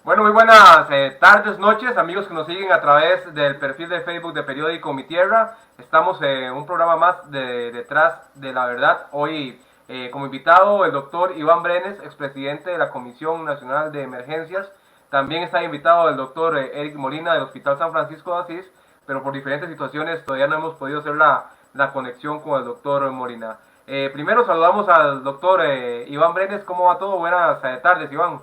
Bueno, muy buenas tardes, noches, amigos que nos siguen a través del perfil de Facebook de Periódico Mi Tierra. Estamos en un programa más de Detrás de la Verdad. Hoy como invitado el doctor Iván Brenes, expresidente de la Comisión Nacional de Emergencias. También está invitado el doctor Eric Molina del Hospital San Francisco de Asís, pero por diferentes situaciones todavía no hemos podido hacer la conexión con el doctor Molina. Primero saludamos al doctor Iván Brenes. ¿Cómo va todo? Buenas tardes, Iván.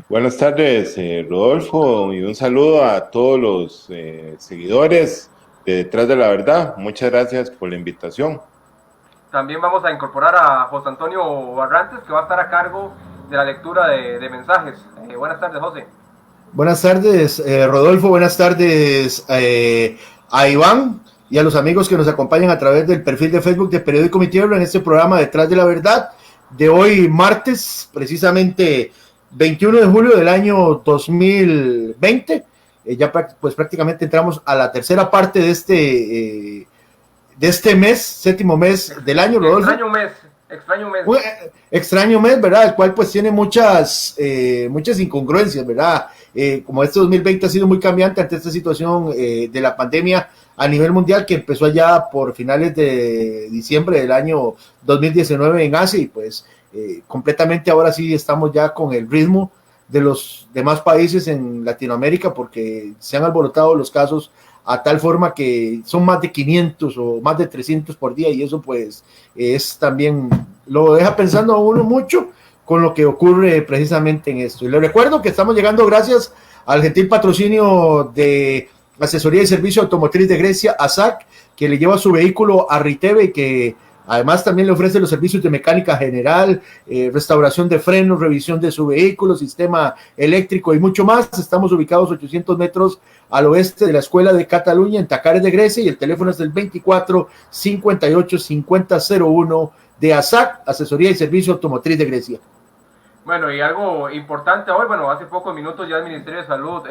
Buenas tardes, Rodolfo, y un saludo a todos los seguidores de Detrás de la Verdad. Muchas gracias por la invitación. También vamos a incorporar a José Antonio Barrantes, que va a estar a cargo de la lectura de mensajes. Buenas tardes, José. Buenas tardes, Rodolfo. Buenas tardes a Iván y a los amigos que nos acompañan a través del perfil de Facebook de Periódico Mi Tierra en este programa Detrás de la Verdad de hoy martes, precisamente 21 de julio del año 2020. Ya pues prácticamente entramos a la tercera parte de este mes, séptimo mes del año, Rodolfo. Extraño mes. Extraño mes, ¿verdad? El cual pues tiene muchas incongruencias, ¿verdad? Como este 2020 ha sido muy cambiante ante esta situación de la pandemia a nivel mundial, que empezó allá por finales de diciembre del año 2019 en Asia, y pues completamente ahora sí estamos ya con el ritmo de los demás países en Latinoamérica, porque se han alborotado los casos a tal forma que son más de 500 o más de 300 por día, y eso pues es también, lo deja pensando a uno mucho con lo que ocurre precisamente en esto. Y le recuerdo que estamos llegando gracias al gentil patrocinio de Asesoría y Servicio Automotriz de Grecia, ASAC, que le lleva su vehículo a Riteve y que además también le ofrece los servicios de mecánica general, restauración de frenos, revisión de su vehículo, sistema eléctrico y mucho más. Estamos ubicados 800 metros al oeste de la Escuela de Cataluña, en Tacares de Grecia, y el teléfono es del 24 58 50 01 de ASAC, Asesoría y Servicio Automotriz de Grecia. Bueno, y algo importante hoy, hace pocos minutos ya el Ministerio de Salud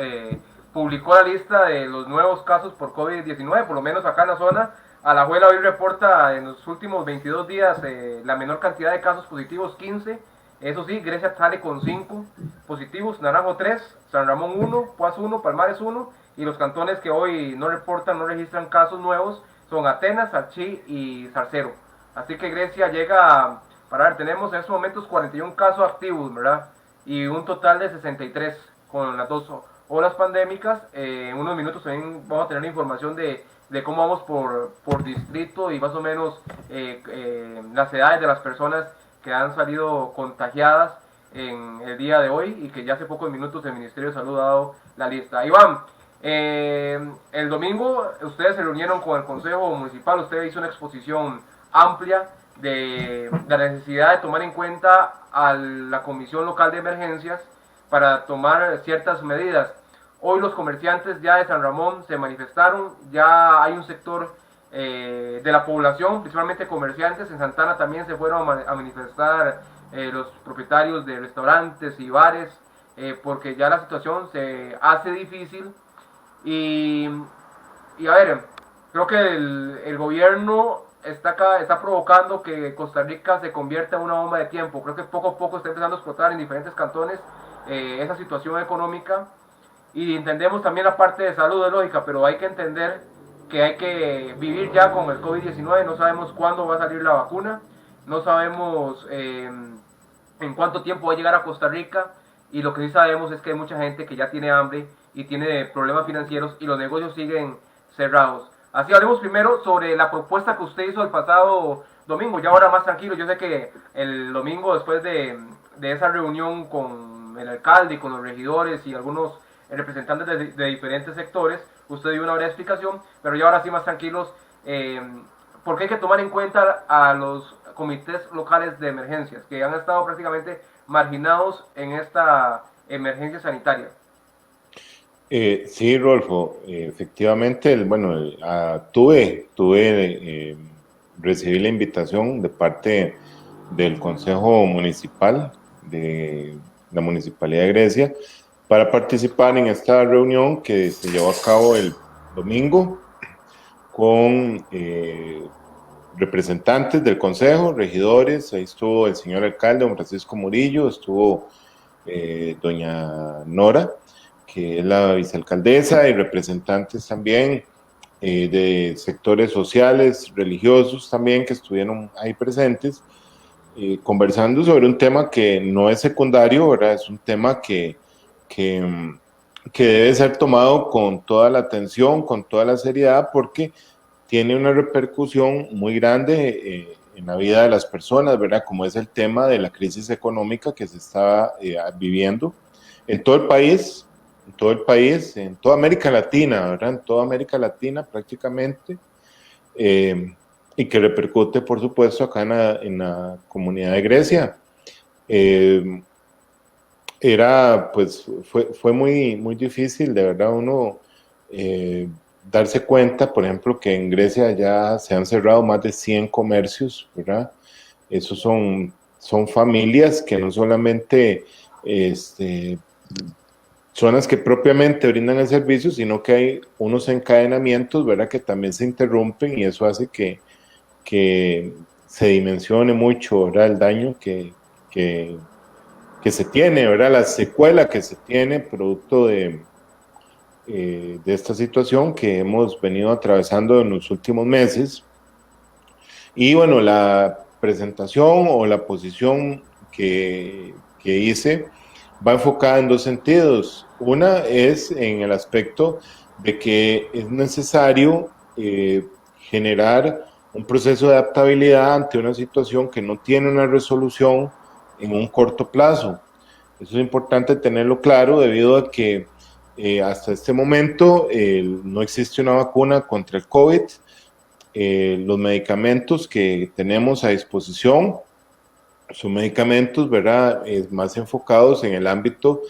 publicó la lista de los nuevos casos por COVID-19, por lo menos acá en la zona. Alajuela hoy reporta en los últimos 22 días la menor cantidad de casos positivos, 15. Eso sí, Grecia sale con 5 positivos, Naranjo 3, San Ramón 1, Paz 1, Palmares 1, y los cantones que hoy no registran casos nuevos son Atenas, Salchí y Zarcero. Así que Grecia llega, tenemos en estos momentos 41 casos activos, ¿verdad? Y un total de 63 con las dos olas pandémicas. En unos minutos también vamos a tener información de cómo vamos por distrito y más o menos las edades de las personas que han salido contagiadas en el día de hoy, y que ya hace pocos minutos el Ministerio de Salud ha dado la lista. Iván, el domingo ustedes se reunieron con el Consejo Municipal, usted hizo una exposición amplia de la necesidad de tomar en cuenta a la Comisión Local de Emergencias para tomar ciertas medidas. Hoy los comerciantes ya de San Ramón se manifestaron, ya hay un sector de la población, principalmente comerciantes. En Santana también se fueron a manifestar los propietarios de restaurantes y bares, porque ya la situación se hace difícil. Y a ver, creo que el gobierno está provocando que Costa Rica se convierta en una bomba de tiempo. Creo que poco a poco está empezando a explotar en diferentes cantones esa situación económica. Y entendemos también la parte de salud, de lógica, pero hay que entender que hay que vivir ya con el COVID-19. No sabemos cuándo va a salir la vacuna, no sabemos en cuánto tiempo va a llegar a Costa Rica, y lo que sí sabemos es que hay mucha gente que ya tiene hambre y tiene problemas financieros, y los negocios siguen cerrados. Así, hablemos primero sobre la propuesta que usted hizo el pasado domingo, ya ahora más tranquilo. Yo sé que el domingo, después de esa reunión con el alcalde y con los regidores y algunos representantes de diferentes sectores, usted dio una breve explicación, pero ya ahora sí más tranquilos, porque hay que tomar en cuenta a los comités locales de emergencias, que han estado prácticamente marginados en esta emergencia sanitaria. Sí, Rodolfo, efectivamente, recibí la invitación de parte del Consejo Municipal de la Municipalidad de Grecia para participar en esta reunión que se llevó a cabo el domingo con representantes del Consejo, regidores. Ahí estuvo el señor alcalde, don Francisco Murillo, estuvo doña Nora, que es la vicealcaldesa, y representantes también de sectores sociales, religiosos también, que estuvieron ahí presentes, conversando sobre un tema que no es secundario, ¿verdad? Es un tema que, que debe ser tomado con toda la atención, con toda la seriedad, porque tiene una repercusión muy grande en la vida de las personas, ¿verdad? Como es el tema de la crisis económica que se está viviendo en todo el país, en toda América Latina, ¿verdad? En toda América Latina prácticamente, y que repercute, por supuesto, acá en la comunidad de Grecia. Pues, fue muy, muy difícil, de verdad, uno darse cuenta, por ejemplo, que en Grecia ya se han cerrado más de 100 comercios, ¿verdad? Esos son familias que no solamente son las que propiamente brindan el servicio, sino que hay unos encadenamientos, ¿verdad?, que también se interrumpen, y eso hace que se dimensione mucho, ¿verdad?, el daño que se tiene, ¿verdad?, la secuela que se tiene producto de esta situación que hemos venido atravesando en los últimos meses. Y bueno, la presentación o la posición que hice va enfocada en dos sentidos. Una es en el aspecto de que es necesario generar un proceso de adaptabilidad ante una situación que no tiene una resolución en un corto plazo. Eso es importante tenerlo claro, debido a que hasta este momento no existe una vacuna contra el COVID. Los medicamentos que tenemos a disposición son medicamentos, ¿verdad?, más enfocados en el ámbito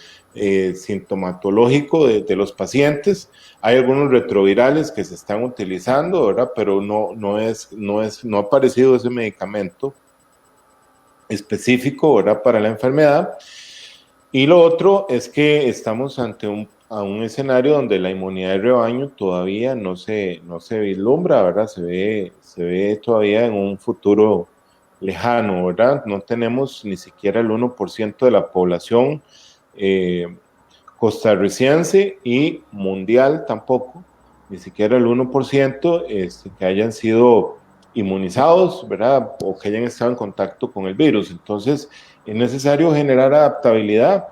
sintomatológico de los pacientes. Hay algunos retrovirales que se están utilizando, ¿verdad?, pero no ha aparecido ese medicamento específico, ¿verdad?, para la enfermedad. Y lo otro es que estamos ante un escenario donde la inmunidad de rebaño todavía no se vislumbra, ¿verdad? Se ve todavía en un futuro lejano, ¿verdad? No tenemos ni siquiera el 1% de la población costarricense y mundial tampoco, ni siquiera el 1% que hayan sido inmunizados, ¿verdad?, o que hayan estado en contacto con el virus. Entonces, es necesario generar adaptabilidad,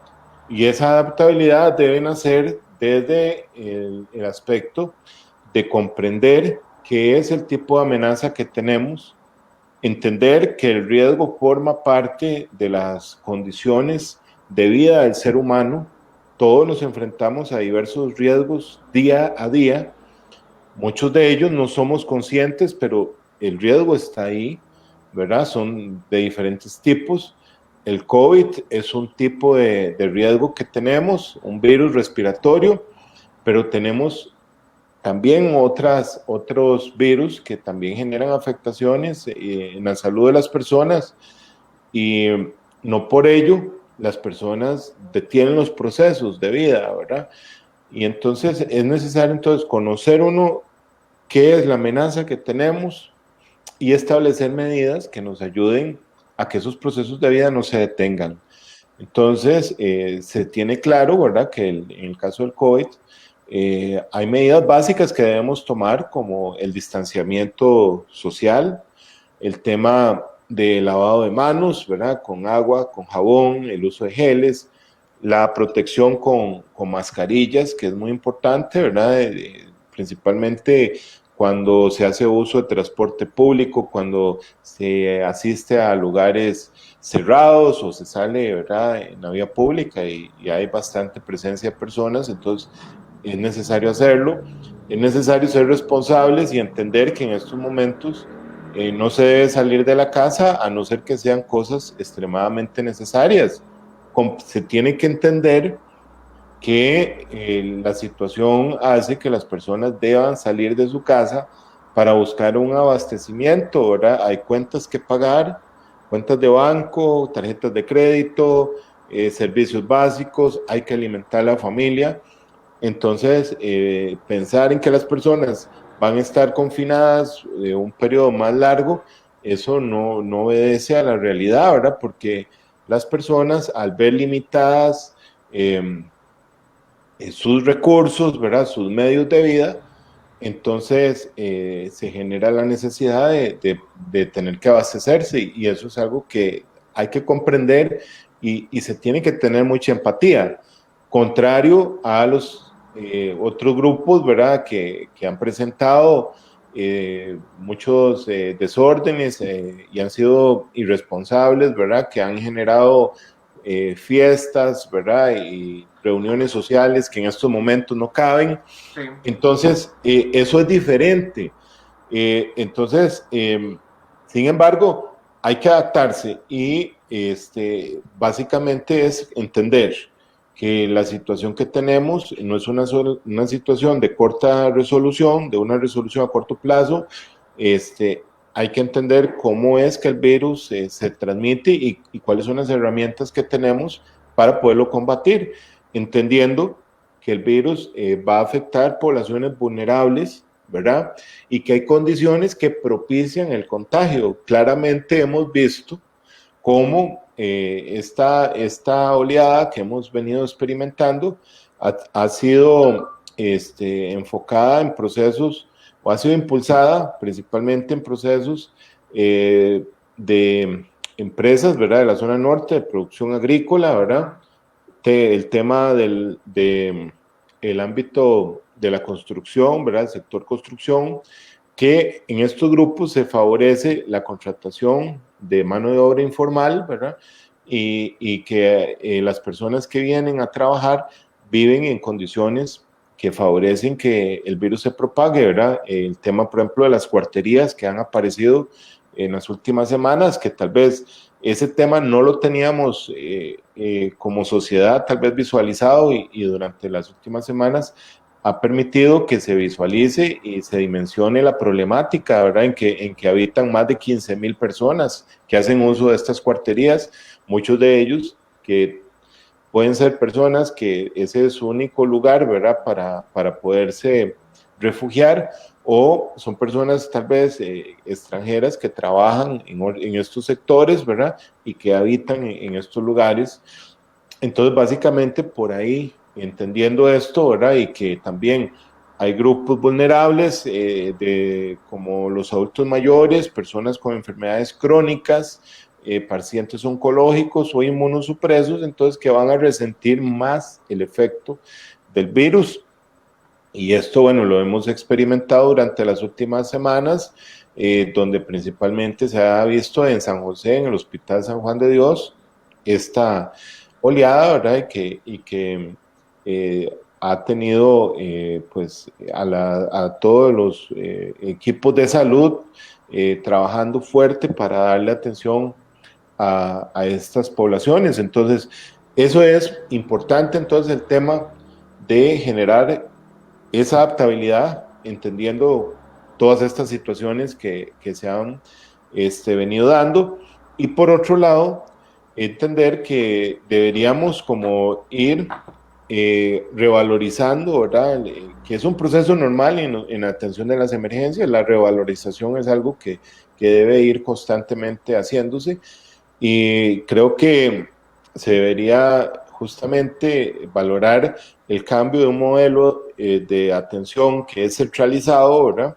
y esa adaptabilidad debe nacer desde el aspecto de comprender qué es el tipo de amenaza que tenemos, entender que el riesgo forma parte de las condiciones de vida del ser humano. Todos nos enfrentamos a diversos riesgos día a día. Muchos de ellos no somos conscientes, pero el riesgo está ahí, ¿verdad? Son de diferentes tipos. El COVID es un tipo de riesgo que tenemos, un virus respiratorio, pero tenemos también otros virus que también generan afectaciones en la salud de las personas, y no por ello las personas detienen los procesos de vida, ¿verdad? Y entonces es necesario conocer uno qué es la amenaza que tenemos y establecer medidas que nos ayuden a que esos procesos de vida no se detengan. Entonces, se tiene claro, ¿verdad?, que en el caso del COVID hay medidas básicas que debemos tomar, como el distanciamiento social, el tema de lavado de manos, ¿verdad?, con agua, con jabón, el uso de geles, la protección con mascarillas, que es muy importante, ¿verdad?, principalmente cuando se hace uso de transporte público, cuando se asiste a lugares cerrados o se sale, ¿verdad?, en la vía pública y hay bastante presencia de personas. Entonces es necesario hacerlo, es necesario ser responsables y entender que en estos momentos no se debe salir de la casa a no ser que sean cosas extremadamente necesarias. Se tiene que entender que la situación hace que las personas deban salir de su casa para buscar un abastecimiento, ¿verdad? Hay cuentas que pagar, cuentas de banco, tarjetas de crédito, servicios básicos, hay que alimentar a la familia. Entonces, pensar en que las personas van a estar confinadas un periodo más largo, eso no obedece a la realidad, ¿verdad? Porque las personas al ver limitadas sus recursos, ¿verdad? Sus medios de vida, entonces se genera la necesidad de tener que abastecerse y eso es algo que hay que comprender y se tiene que tener mucha empatía, contrario a los otros grupos, ¿verdad? Que han presentado muchos desórdenes y han sido irresponsables, ¿verdad? Que han generado fiestas, ¿verdad? Y reuniones sociales que en estos momentos no caben. Sí. Entonces, eso es diferente. Entonces, sin embargo, hay que adaptarse y básicamente es entender que la situación que tenemos no es una situación de corta resolución, de una resolución a corto plazo. Hay que entender cómo es que el virus se transmite y cuáles son las herramientas que tenemos para poderlo combatir, entendiendo que el virus va a afectar poblaciones vulnerables, ¿verdad? Y que hay condiciones que propician el contagio. Claramente hemos visto cómo esta oleada que hemos venido experimentando ha sido enfocada en procesos o ha sido impulsada principalmente en procesos de empresas, ¿verdad? De la zona norte, de producción agrícola, ¿verdad? El tema el ámbito de la construcción, ¿verdad? El sector construcción, que en estos grupos se favorece la contratación de mano de obra informal, ¿verdad? Y que las personas que vienen a trabajar viven en condiciones que favorecen que el virus se propague, ¿verdad? El tema, por ejemplo, de las cuarterías que han aparecido en las últimas semanas, que tal vez ese tema no lo teníamos como sociedad tal vez visualizado y durante las últimas semanas ha permitido que se visualice y se dimensione la problemática, ¿verdad? En que habitan más de 15,000 personas que hacen uso de estas cuarterías, muchos de ellos que pueden ser personas que ese es su único lugar, ¿verdad? Para poderse refugiar, o son personas tal vez extranjeras que trabajan en estos sectores, ¿verdad? Y que habitan en estos lugares. Entonces, básicamente por ahí, entendiendo esto, ¿verdad? Y que también hay grupos vulnerables como los adultos mayores, personas con enfermedades crónicas, pacientes oncológicos o inmunosupresos, entonces que van a resentir más el efecto del virus. Y esto, bueno, lo hemos experimentado durante las últimas semanas, donde principalmente se ha visto en San José, en el Hospital San Juan de Dios, esta oleada, ¿verdad? Y que ha tenido, pues, a todos los equipos de salud trabajando fuerte para darle atención a estas poblaciones. Entonces, eso es importante, entonces, el tema de generar esa adaptabilidad, entendiendo todas estas situaciones que se han venido dando. Y por otro lado, entender que deberíamos como ir revalorizando, ¿verdad? Que es un proceso normal en la atención de las emergencias. La revalorización es algo que debe ir constantemente haciéndose y creo que se debería justamente valorar el cambio de un modelo de atención que es centralizado, ¿verdad?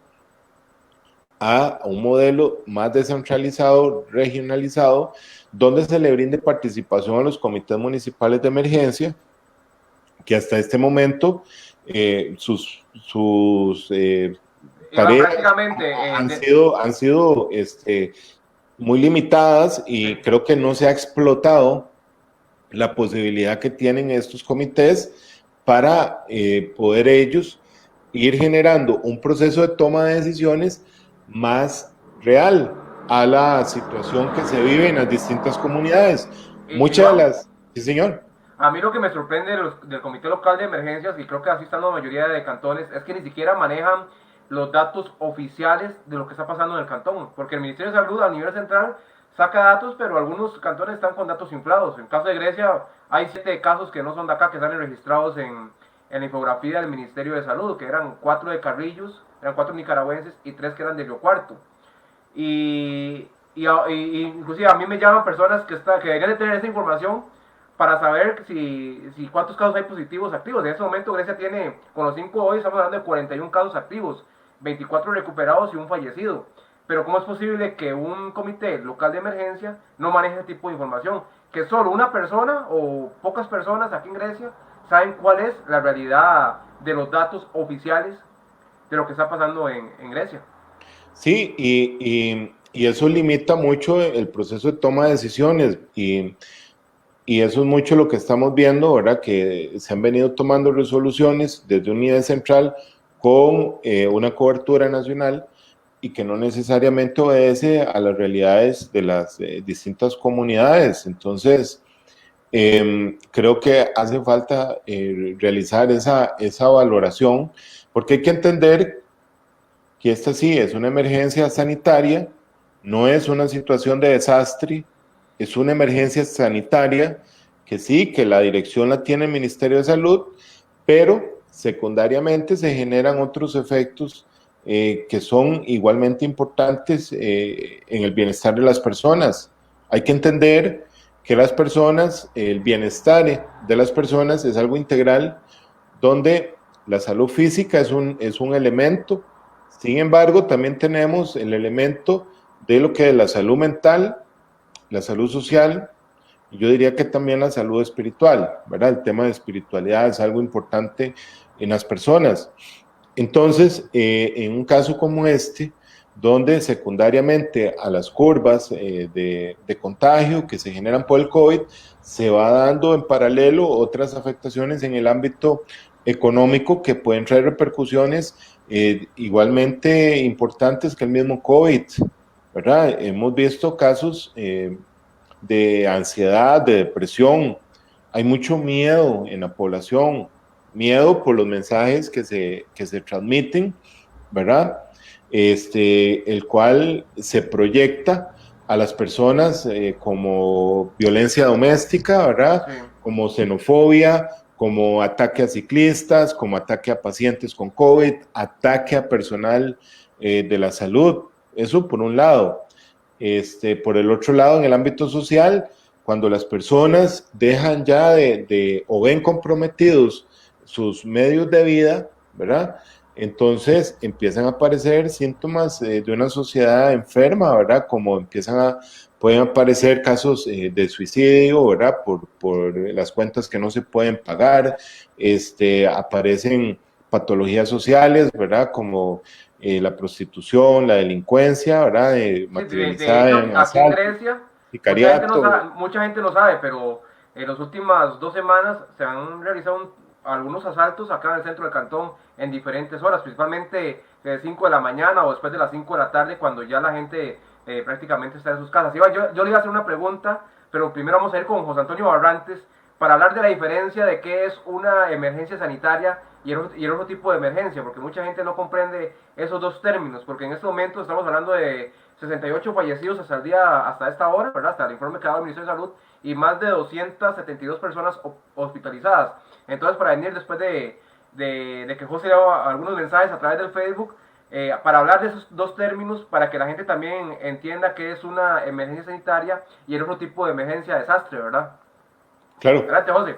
A un modelo más descentralizado, regionalizado, donde se le brinde participación a los comités municipales de emergencia, que hasta este momento sus tareas han sido muy limitadas y creo que no se ha explotado la posibilidad que tienen estos comités para poder ellos ir generando un proceso de toma de decisiones más real a la situación que se vive en las distintas comunidades. Muchas de las... Sí, señor. A mí lo que me sorprende del Comité Local de Emergencias, y creo que así están la mayoría de cantones, es que ni siquiera manejan los datos oficiales de lo que está pasando en el cantón, porque el Ministerio de Salud a nivel central saca datos, pero algunos cantones están con datos inflados. En caso de Grecia hay 7 casos que no son de acá, que están registrados en la infografía del Ministerio de Salud, que eran 4 de Carrillos, eran 4 nicaragüenses y 3 que eran de Río Cuarto. Y inclusive a mí me llaman personas que deberían de tener esa información para saber si cuántos casos hay positivos activos. En este momento Grecia tiene, con los 5 hoy, estamos hablando de 41 casos activos, 24 recuperados y un fallecido. Pero ¿cómo es posible que un comité local de emergencia no maneje ese tipo de información? Que solo una persona o pocas personas aquí en Grecia saben cuál es la realidad de los datos oficiales de lo que está pasando en Grecia. Sí, y eso limita mucho el proceso de toma de decisiones y eso es mucho lo que estamos viendo, ¿verdad? Que se han venido tomando resoluciones desde un nivel central con una cobertura nacional y que no necesariamente obedece a las realidades de las distintas comunidades. Entonces, creo que hace falta realizar esa valoración, porque hay que entender que esta sí es una emergencia sanitaria, no es una situación de desastre, es una emergencia sanitaria que sí, que la dirección la tiene el Ministerio de Salud, pero secundariamente se generan otros efectos que son igualmente importantes en el bienestar de las personas. Hay que entender que las personas, el bienestar de las personas es algo integral, donde la salud física es un elemento. Sin embargo, también tenemos el elemento de lo que es la salud mental, la salud social, y yo diría que también la salud espiritual, ¿verdad? El tema de espiritualidad es algo importante en las personas. Entonces, en un caso como este, donde secundariamente a las curvas de contagio que se generan por el COVID, se va dando en paralelo otras afectaciones en el ámbito económico que pueden traer repercusiones igualmente importantes que el mismo COVID, ¿verdad? Hemos visto casos de ansiedad, de depresión. Hay mucho miedo en la población, miedo por los mensajes que se transmiten, ¿verdad? El cual se proyecta a las personas como violencia doméstica, ¿verdad? Sí. Como xenofobia, como ataque a ciclistas, como ataque a pacientes con COVID, ataque a personal de la salud. Eso por un lado. Por el otro lado, en el ámbito social, cuando las personas dejan ya o ven comprometidos sus medios de vida, ¿verdad? Entonces empiezan a aparecer síntomas de una sociedad enferma, ¿verdad? Como pueden aparecer casos de suicidio, ¿verdad? Por las cuentas que no se pueden pagar, aparecen patologías sociales, ¿verdad? Como la prostitución, la delincuencia, ¿verdad? Materializada en aquí en Grecia, sicariato. Mucha gente no sabe, pero en las últimas 2 semanas se han realizado algunos asaltos acá en el centro del cantón en diferentes horas, principalmente de 5 de la mañana o después de las 5 de la tarde, cuando ya la gente prácticamente está en sus casas. Yo le iba a hacer una pregunta, pero primero vamos a ir con José Antonio Barrantes para hablar de la diferencia de qué es una emergencia sanitaria y el otro tipo de emergencia, porque mucha gente no comprende esos dos términos, porque en este momento estamos hablando de 68 fallecidos hasta el día, hasta esta hora, ¿verdad? Hasta el informe que ha dado el Ministerio de Salud, y más de 272 personas hospitalizadas. Entonces, para venir después de que José dio algunos mensajes a través del Facebook, para hablar de esos dos términos, para que la gente también entienda qué es una emergencia sanitaria y el otro tipo de emergencia desastre, ¿verdad? Claro. Gracias, José.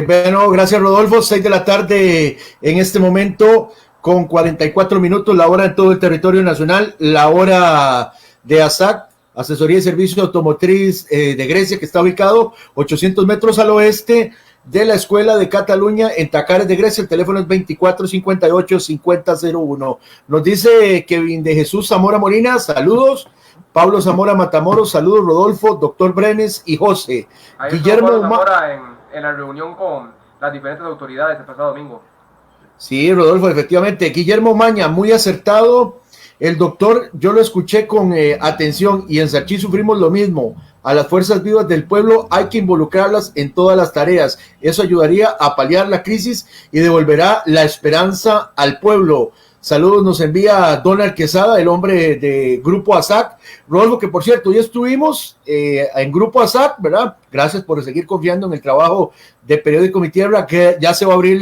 Bueno, gracias, Rodolfo. 6 de la tarde en este momento, con 44 minutos, la hora en todo el territorio nacional, la hora de ASAC, Asesoría y Servicio Automotriz de Grecia, que está ubicado 800 metros al oeste de la Escuela de Cataluña en Tacares de Grecia. El teléfono es 2458-5001. Nos dice Kevin de Jesús Zamora Molina, saludos. Pablo Zamora Matamoros, saludos. Rodolfo, doctor Brenes y José. Ahí Guillermo Zamora en la reunión con las diferentes autoridades el pasado domingo. Sí, Rodolfo, efectivamente. Guillermo Maña, muy acertado. El doctor, yo lo escuché con atención, y en Sachí sufrimos lo mismo. A las fuerzas vivas del pueblo hay que involucrarlas en todas las tareas. Eso ayudaría a paliar la crisis y devolverá la esperanza al pueblo. Saludos nos envía Donald Quesada, el hombre de Grupo ASAC. Rodolfo, que por cierto, ya estuvimos en Grupo ASAC, ¿verdad? Gracias por seguir confiando en el trabajo de Periódico Mi Tierra, que ya se va a abrir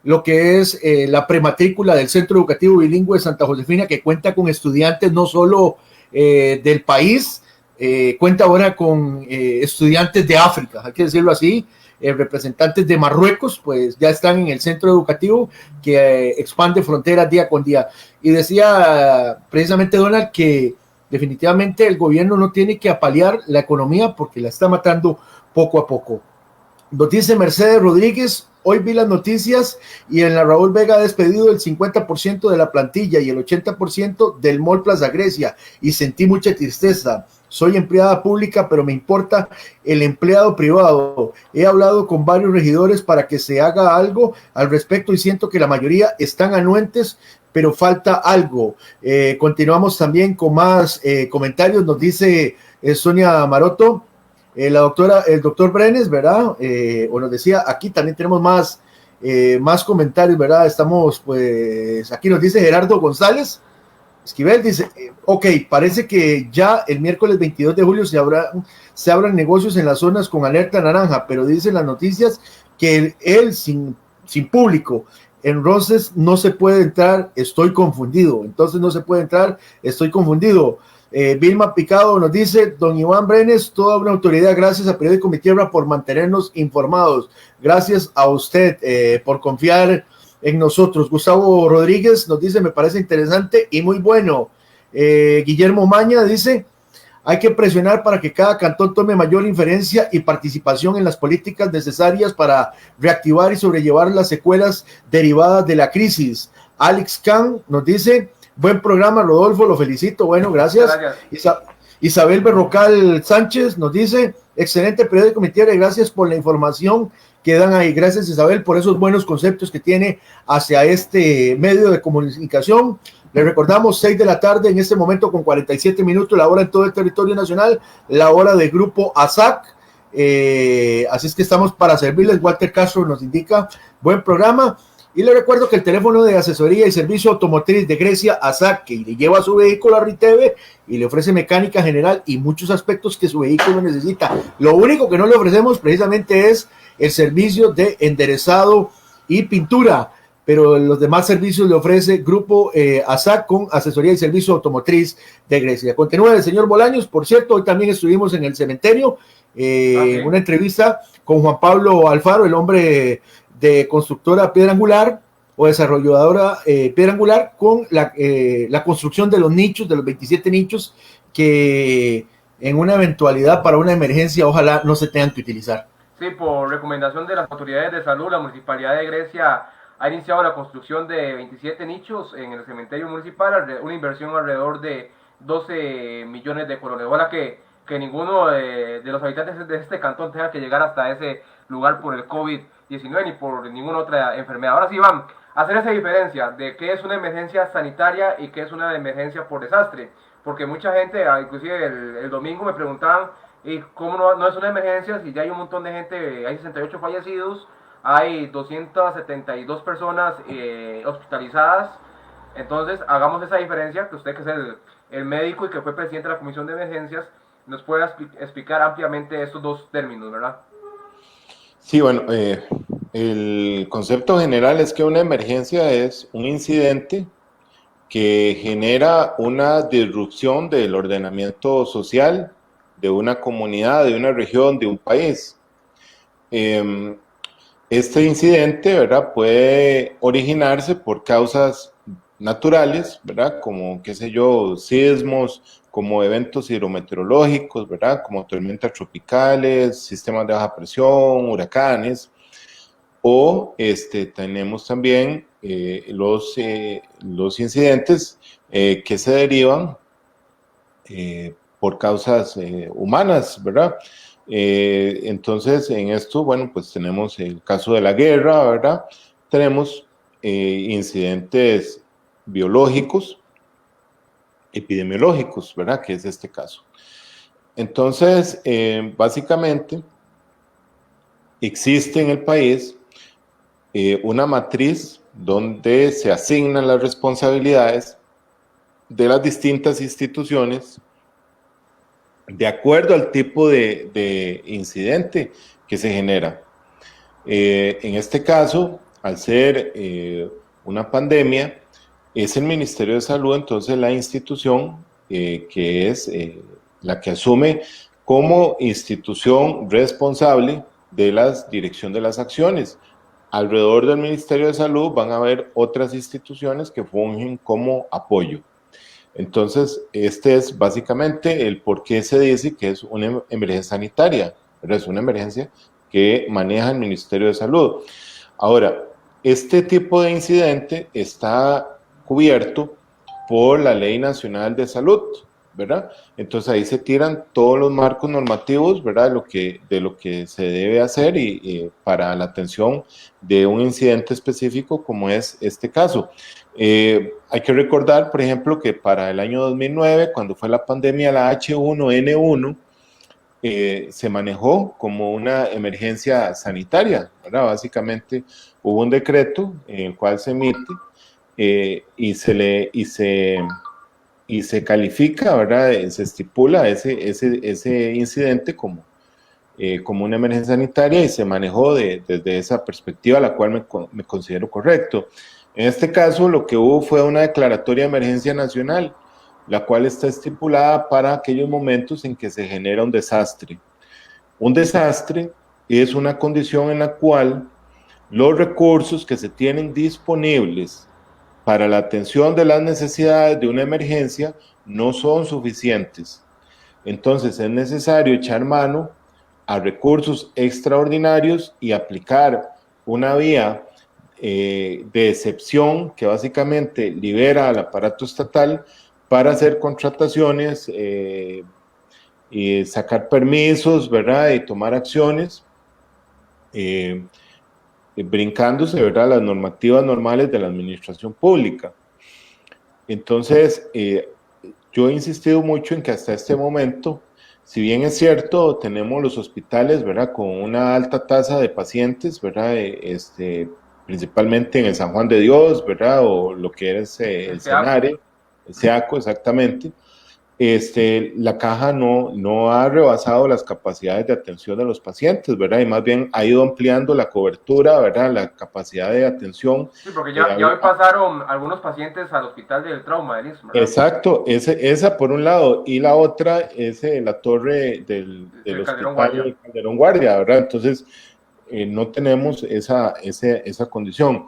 lo que es la prematrícula del Centro Educativo Bilingüe de Santa Josefina, que cuenta con estudiantes no solo del país, cuenta ahora con estudiantes de África, hay que decirlo así, representantes de Marruecos, pues ya están en el centro educativo que expande fronteras día con día. Y decía precisamente Donald que definitivamente el gobierno no tiene que apalear la economía porque la está matando poco a poco. Nos dice Mercedes Rodríguez, hoy vi las noticias y en la Raúl Vega ha despedido el 50% de la plantilla y el 80% del Mall Plaza Grecia y sentí mucha tristeza. Soy empleada pública, pero me importa el empleado privado. He hablado con varios regidores para que se haga algo al respecto y siento que la mayoría están anuentes, pero falta algo. Continuamos también con más comentarios. Nos dice Sonia Maroto, el doctor Brenes, ¿verdad? O nos decía, aquí también tenemos más comentarios, ¿verdad? Estamos, pues, aquí nos dice Gerardo González Esquivel, dice, ok, parece que ya el miércoles 22 de julio se abran negocios en las zonas con alerta naranja, pero dicen las noticias que él sin público, en Roses no se puede entrar, estoy confundido, entonces no se puede entrar, estoy confundido. Vilma Picado nos dice, don Iván Brenes, toda una autoridad, gracias a Periódico Mi Tierra por mantenernos informados, gracias a usted por confiar en nosotros. Gustavo Rodríguez nos dice, me parece interesante y muy bueno. Guillermo Maña dice, hay que presionar para que cada cantón tome mayor inferencia y participación en las políticas necesarias para reactivar y sobrellevar las secuelas derivadas de la crisis. Alex Khan nos dice, buen programa, Rodolfo, lo felicito. Bueno, gracias. Isabel Berrocal Sánchez nos dice, excelente Periódico Mi Tierra y gracias por la información que dan ahí. Gracias, Isabel, por esos buenos conceptos que tiene hacia este medio de comunicación. Le recordamos 6 de la tarde en este momento con 47 minutos, la hora en todo el territorio nacional, la hora de Grupo ASAC. Así es que estamos para servirles. Walter Castro nos indica, buen programa. Y le recuerdo que el teléfono de asesoría y servicio automotriz de Grecia, ASAC, que le lleva su vehículo a Riteve y le ofrece mecánica general y muchos aspectos que su vehículo necesita. Lo único que no le ofrecemos precisamente es el servicio de enderezado y pintura, pero los demás servicios le ofrece Grupo ASAC con asesoría y servicio automotriz de Grecia. Continúa el señor Bolaños, por cierto, hoy también estuvimos en el cementerio, en una entrevista con Juan Pablo Alfaro, el hombre de constructora Piedra Angular o desarrolladora Piedra Angular, con la construcción de los nichos, de los 27 nichos que en una eventualidad para una emergencia ojalá no se tengan que utilizar. Sí, por recomendación de las autoridades de salud, la Municipalidad de Grecia ha iniciado la construcción de 27 nichos en el cementerio municipal, una inversión alrededor de 12 millones de colones. Ojalá que ninguno de los habitantes de este cantón tenga que llegar hasta ese lugar por el COVID-19 ni por ninguna otra enfermedad. Ahora sí, van a hacer esa diferencia de qué es una emergencia sanitaria y qué es una emergencia por desastre, porque mucha gente, inclusive el domingo me preguntaban, ¿y cómo no es una emergencia si ya hay un montón de gente, hay 68 fallecidos, hay 272 personas hospitalizadas? Entonces hagamos esa diferencia, que usted que es el médico y que fue presidente de la Comisión de Emergencias, nos pueda explicar ampliamente estos dos términos, ¿verdad? Sí, bueno, el concepto general es que una emergencia es un incidente que genera una disrupción del ordenamiento social de una comunidad, de una región, de un país. Este incidente, ¿verdad?, puede originarse por causas naturales, ¿verdad?, como, qué sé yo, sismos, como eventos hidrometeorológicos, ¿verdad?, como tormentas tropicales, sistemas de baja presión, huracanes, o tenemos también los incidentes que se derivan por causas humanas, ¿verdad? Entonces, en esto, bueno, pues tenemos el caso de la guerra, ¿verdad? Tenemos incidentes biológicos, epidemiológicos, ¿verdad? Que es este caso. Entonces, básicamente, existe en el país una matriz donde se asignan las responsabilidades de las distintas instituciones de acuerdo al tipo de incidente que se genera. En este caso, al ser una pandemia, es el Ministerio de Salud, entonces la institución que es la que asume como institución responsable de la dirección de las acciones. Alrededor del Ministerio de Salud van a haber otras instituciones que fungen como apoyo. Entonces, este es básicamente el por qué se dice que es una emergencia sanitaria, pero es una emergencia que maneja el Ministerio de Salud. Ahora, este tipo de incidente está cubierto por la Ley Nacional de Salud, ¿verdad? Entonces ahí se tiran todos los marcos normativos, ¿verdad? De lo que se debe hacer y para la atención de un incidente específico como es este caso. Hay que recordar, por ejemplo, que para el año 2009, cuando fue la pandemia, la H1N1, se manejó como una emergencia sanitaria, ¿verdad? Básicamente hubo un decreto en el cual se emite y se califica, ¿verdad? Se estipula ese incidente como una emergencia sanitaria y se manejó desde esa perspectiva, la cual me considero correcto. En este caso, lo que hubo fue una declaratoria de emergencia nacional, la cual está estipulada para aquellos momentos en que se genera un desastre. Un desastre es una condición en la cual los recursos que se tienen disponibles para la atención de las necesidades de una emergencia no son suficientes. Entonces es necesario echar mano a recursos extraordinarios y aplicar una vía de excepción que básicamente libera al aparato estatal para hacer contrataciones y sacar permisos, ¿verdad? Y tomar acciones, brincándose, ¿verdad? Las normativas normales de la administración pública. Entonces, yo he insistido mucho en que hasta este momento, si bien es cierto, tenemos los hospitales, ¿verdad? Con una alta tasa de pacientes, ¿verdad? Principalmente en el San Juan de Dios, ¿verdad? O lo que es el Senare, el SEACO, exactamente. La caja no ha rebasado las capacidades de atención de los pacientes, ¿verdad? Y más bien ha ido ampliando la cobertura, ¿verdad? La capacidad de atención. Sí, porque ya hoy pasaron algunos pacientes al hospital del trauma, ¿verdad? Exacto, esa por un lado, y la otra es la torre del hospital Calderón Guardia, ¿verdad? Entonces, no tenemos esa condición.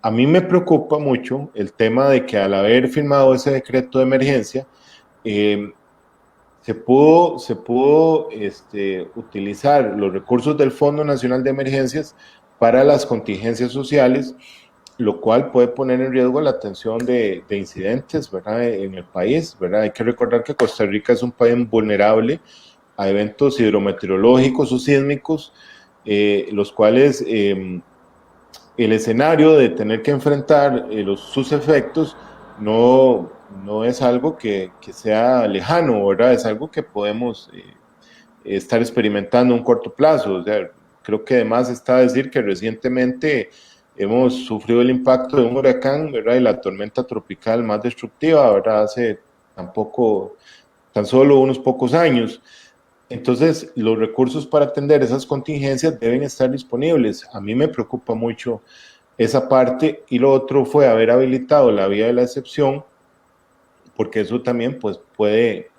A mí me preocupa mucho el tema de que al haber firmado ese decreto de emergencia, se pudo utilizar los recursos del Fondo Nacional de Emergencias para las contingencias sociales, lo cual puede poner en riesgo la atención de incidentes, ¿verdad? En el país, ¿verdad? Hay que recordar que Costa Rica es un país vulnerable a eventos hidrometeorológicos o sísmicos, los cuales el escenario de tener que enfrentar sus efectos no es algo que sea lejano, ¿verdad? Es algo que podemos estar experimentando a un corto plazo. O sea, creo que además está a decir que recientemente hemos sufrido el impacto de un huracán, ¿verdad? Y la tormenta tropical más destructiva, ¿verdad? Hace tan solo unos pocos años. Entonces, los recursos para atender esas contingencias deben estar disponibles. A mí me preocupa mucho esa parte, y lo otro fue haber habilitado la vía de la excepción, porque eso también pues, puede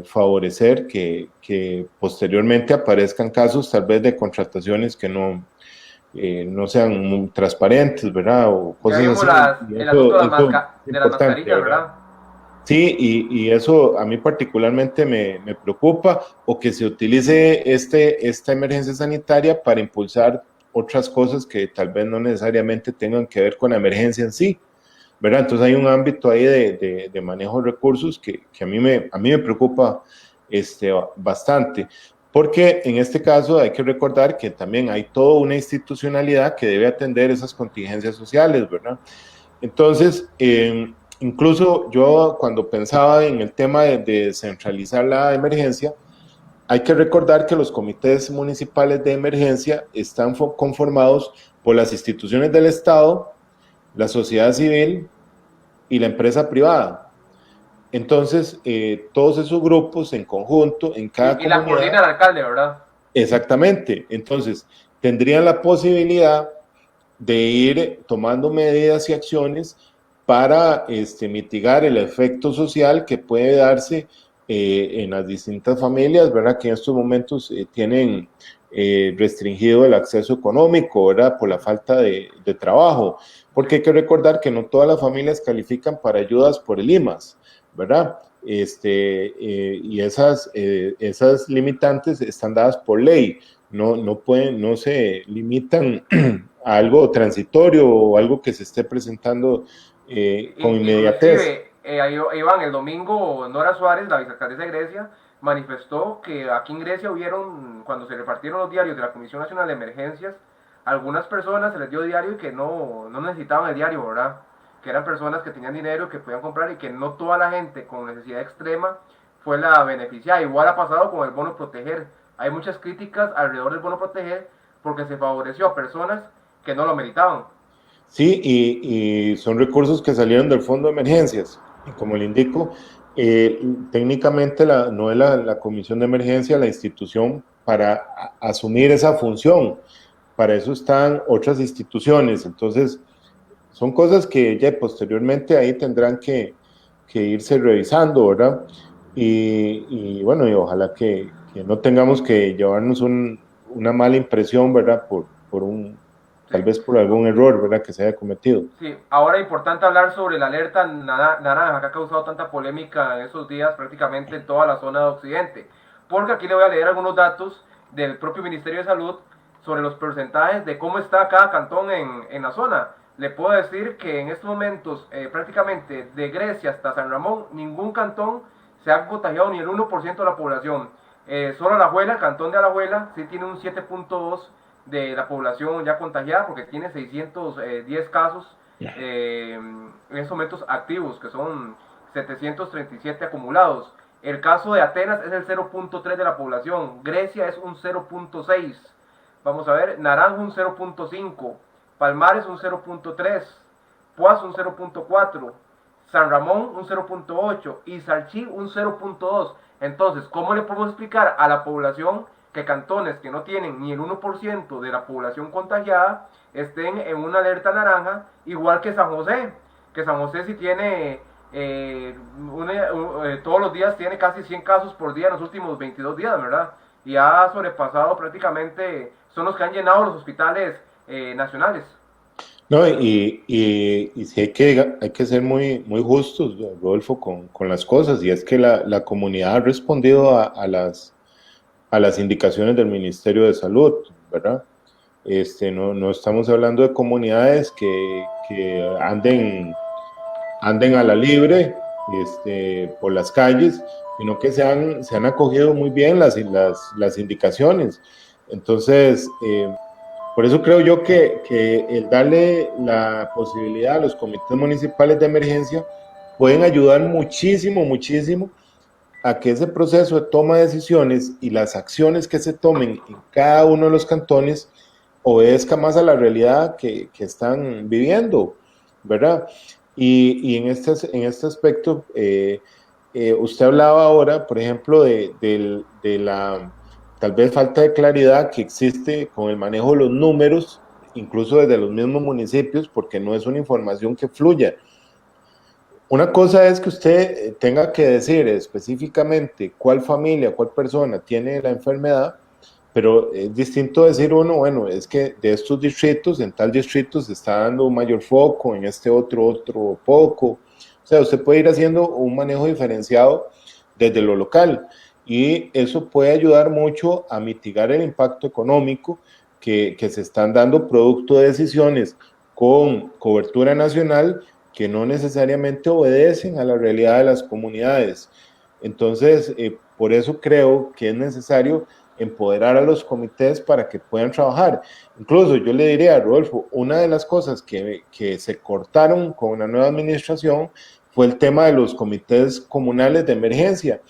favorecer que posteriormente aparezcan casos tal vez de contrataciones que no sean muy transparentes, ¿verdad? O cosas así. El asunto de las mascarillas, ¿verdad? Sí, y eso a mí particularmente me preocupa, o que se utilice esta emergencia sanitaria para impulsar otras cosas que tal vez no necesariamente tengan que ver con la emergencia en sí, ¿verdad? Entonces hay un ámbito ahí de manejo de recursos que a mí me preocupa bastante, porque en este caso hay que recordar que también hay toda una institucionalidad que debe atender esas contingencias sociales, ¿verdad? Entonces, incluso yo cuando pensaba en el tema de centralizar la emergencia, hay que recordar que los comités municipales de emergencia están conformados por las instituciones del Estado, la sociedad civil y la empresa privada. Entonces, todos esos grupos en conjunto, en cada comunidad... Y la coordina el alcalde, ¿verdad? Exactamente. Entonces, tendrían la posibilidad de ir tomando medidas y acciones para mitigar el efecto social que puede darse en las distintas familias, ¿verdad? Que en estos momentos tienen restringido el acceso económico, ¿verdad? Por la falta de trabajo, porque hay que recordar que no todas las familias califican para ayudas por el IMAS, ¿verdad? Y esas limitantes están dadas por ley, no se limitan a algo transitorio o algo que se esté presentando con inmediatez. Inclusive, Iván, el domingo Nora Suárez, la vicealcaldesa de Grecia, manifestó que aquí en Grecia hubieron, cuando se repartieron los diarios de la Comisión Nacional de Emergencias, algunas personas se les dio diario y que no necesitaban el diario, ¿verdad? Que eran personas que tenían dinero, que podían comprar y que no toda la gente con necesidad extrema fue la beneficiada. Igual ha pasado con el bono proteger. Hay muchas críticas alrededor del bono proteger porque se favoreció a personas que no lo meritaban. Sí, y son recursos que salieron del Fondo de Emergencias. Y como le indico, técnicamente no es la Comisión de Emergencia la institución para asumir esa función. Para eso están otras instituciones. Entonces, son cosas que ya posteriormente ahí tendrán que irse revisando, ¿verdad? Y bueno, y ojalá que no tengamos que llevarnos una mala impresión, ¿verdad? Tal vez por algún error, ¿verdad? Que se haya cometido. Sí, ahora es importante hablar sobre la alerta naranja que ha causado tanta polémica en esos días prácticamente en toda la zona de Occidente. Porque aquí le voy a leer algunos datos del propio Ministerio de Salud sobre los porcentajes de cómo está cada cantón en la zona. Le puedo decir que en estos momentos prácticamente de Grecia hasta San Ramón ningún cantón se ha contagiado ni el 1% de la población. Solo Alajuela, el cantón de Alajuela, sí tiene un 7.2% de la población ya contagiada porque tiene 610 casos en estos momentos activos, que son 737 acumulados. El caso de Atenas es el 0.3 de la población, Grecia es un 0.6, vamos a ver, Naranjo un 0.5, Palmares un 0.3, Poás un 0.4, San Ramón un 0.8 y Sarchí un 0.2. Entonces, ¿cómo le podemos explicar a la población que cantones que no tienen ni el 1% de la población contagiada estén en una alerta naranja, igual que San José? Que San José sí tiene, todos los días tiene casi 100 casos por día en los últimos 22 días, ¿verdad? Y ha sobrepasado prácticamente, son los que han llenado los hospitales nacionales. No, y sí hay que ser muy justos, Rodolfo, con las cosas, y es que la comunidad ha respondido a las indicaciones del Ministerio de Salud, ¿verdad? No estamos hablando de comunidades que anden a la libre por las calles, sino que se han acogido muy bien las indicaciones. Entonces, por eso creo yo que el darle la posibilidad a los comités municipales de emergencia pueden ayudar muchísimo, muchísimo a que ese proceso de toma de decisiones y las acciones que se tomen en cada uno de los cantones obedezca más a la realidad que están viviendo, ¿verdad? Y en este aspecto, usted hablaba ahora, por ejemplo, de la tal vez falta de claridad que existe con el manejo de los números, incluso desde los mismos municipios, porque no es una información que fluya. Una cosa es que usted tenga que decir específicamente cuál familia, cuál persona tiene la enfermedad, pero es distinto decir uno, bueno, es que de estos distritos, en tal distrito se está dando un mayor foco, en este otro poco. O sea, usted puede ir haciendo un manejo diferenciado desde lo local y eso puede ayudar mucho a mitigar el impacto económico que se están dando producto de decisiones con cobertura nacional que no necesariamente obedecen a la realidad de las comunidades. Entonces, por eso creo que es necesario empoderar a los comités para que puedan trabajar. Incluso yo le diría a Rodolfo, una de las cosas que se cortaron con la nueva administración fue el tema de los comités comunales de emergencia.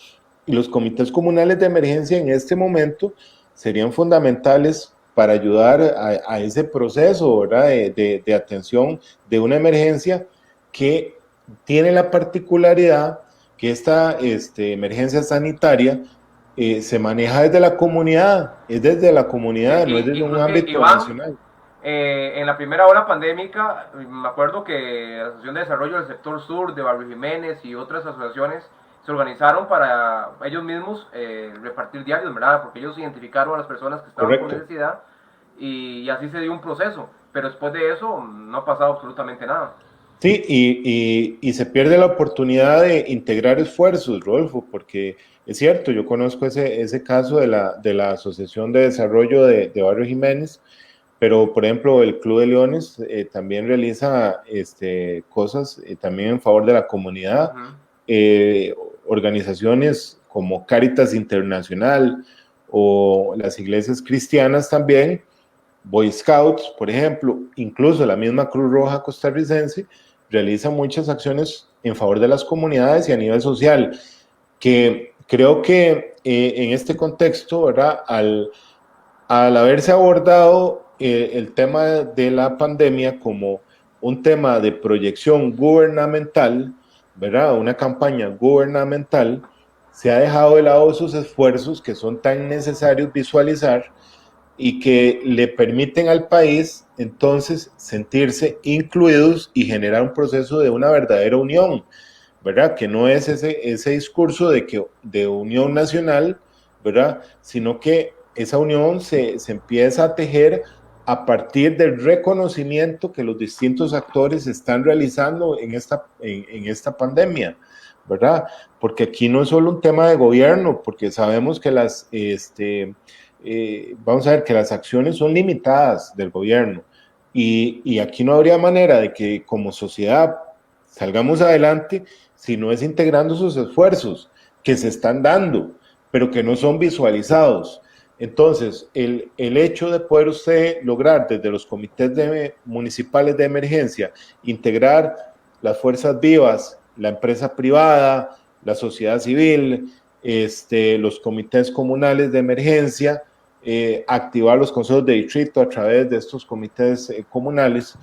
Y los comités comunales de emergencia en este momento serían fundamentales para ayudar a ese proceso, ¿verdad? De atención de una emergencia que tiene la particularidad que esta emergencia sanitaria se maneja desde la comunidad, es desde la comunidad, no es desde un ámbito Iván, nacional. En la primera ola pandémica, me acuerdo que la Asociación de Desarrollo del Sector Sur de Barrio Jiménez y otras asociaciones se organizaron para ellos mismos repartir diarios, ¿verdad? Porque ellos identificaron a las personas que estaban con Correcto. necesidad y así se dio un proceso. Pero después de eso no ha pasado absolutamente nada. Sí, y se pierde la oportunidad de integrar esfuerzos, Rodolfo, porque es cierto, yo conozco ese caso de la Asociación de Desarrollo de Barrio Jiménez, pero por ejemplo el Club de Leones también realiza cosas también en favor de la comunidad. Uh-huh. Organizaciones como Cáritas Internacional o las iglesias cristianas también, Boy Scouts, por ejemplo, incluso la misma Cruz Roja costarricense, realiza muchas acciones en favor de las comunidades y a nivel social, que creo que en este contexto, ¿verdad? Al haberse abordado el tema de la pandemia como un tema de proyección gubernamental, ¿verdad? Una campaña gubernamental, se ha dejado de lado esos esfuerzos que son tan necesarios visualizar y que le permiten al país entonces sentirse incluidos y generar un proceso de una verdadera unión, ¿verdad? Que no es ese discurso de unión nacional, ¿verdad? Sino que esa unión se empieza a tejer a partir del reconocimiento que los distintos actores están realizando en esta pandemia, ¿verdad? Porque aquí no es solo un tema de gobierno, porque sabemos que vamos a ver que las acciones son limitadas del gobierno y aquí no habría manera de que como sociedad salgamos adelante si no es integrando sus esfuerzos que se están dando, pero que no son visualizados. Entonces, el hecho de poder usted lograr desde los comités municipales de emergencia integrar las fuerzas vivas, la empresa privada, la sociedad civil, los comités comunales de emergencia, activar los consejos de distrito a través de estos comités comunales,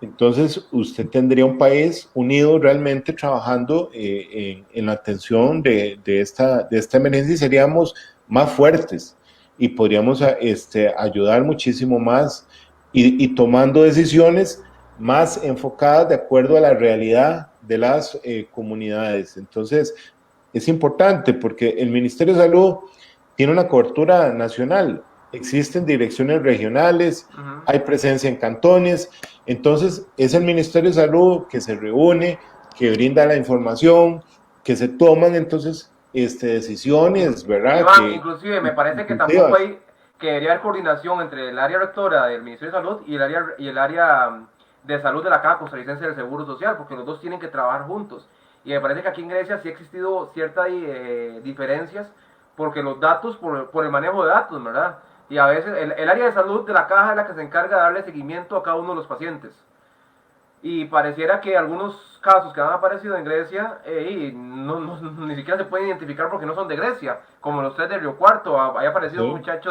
entonces usted tendría un país unido realmente trabajando en la atención de esta emergencia y seríamos más fuertes y podríamos ayudar muchísimo más y tomando decisiones más enfocadas de acuerdo a la realidad de las comunidades. Entonces es importante porque el Ministerio de Salud tiene una cobertura nacional, existen direcciones regionales, Uh-huh. hay presencia en cantones, entonces es el Ministerio de Salud que se reúne, que brinda la información, que se toman entonces decisiones, ¿verdad? Iván, inclusive me parece que tampoco inclusivas. hay que debería haber coordinación entre el área rectora del Ministerio de Salud y el área de salud de la Caja Costarricense del Seguro Social, porque los dos tienen que trabajar juntos. Y me parece que aquí en Grecia sí ha existido ciertas diferencias, porque los datos, por el manejo de datos, ¿verdad? Y a veces el área de salud de la Caja es la que se encarga de darle seguimiento a cada uno de los pacientes. Y pareciera que algunos casos que han aparecido en Grecia ni siquiera se pueden identificar porque no son de Grecia, como los tres de Río Cuarto. Haya aparecido un muchacho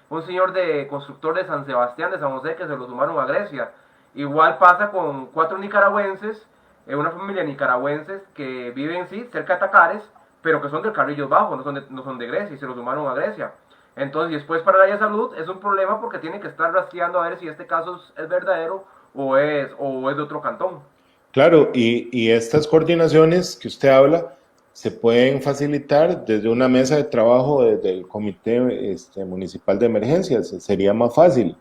un señor de constructor de San Sebastián, de San José, que se lo sumaron a Grecia. Igual pasa con 4 nicaragüenses, una familia de nicaragüenses que viven sí cerca de Tacares, pero que son del Carrillo Bajo, no son de Grecia y se lo sumaron a Grecia. Entonces, después para el área de salud es un problema porque tienen que estar rastreando a ver si este caso es verdadero o es de otro cantón. Claro, y estas coordinaciones que usted habla se pueden facilitar desde una mesa de trabajo desde el Comité Municipal de Emergencias, sería más fácil,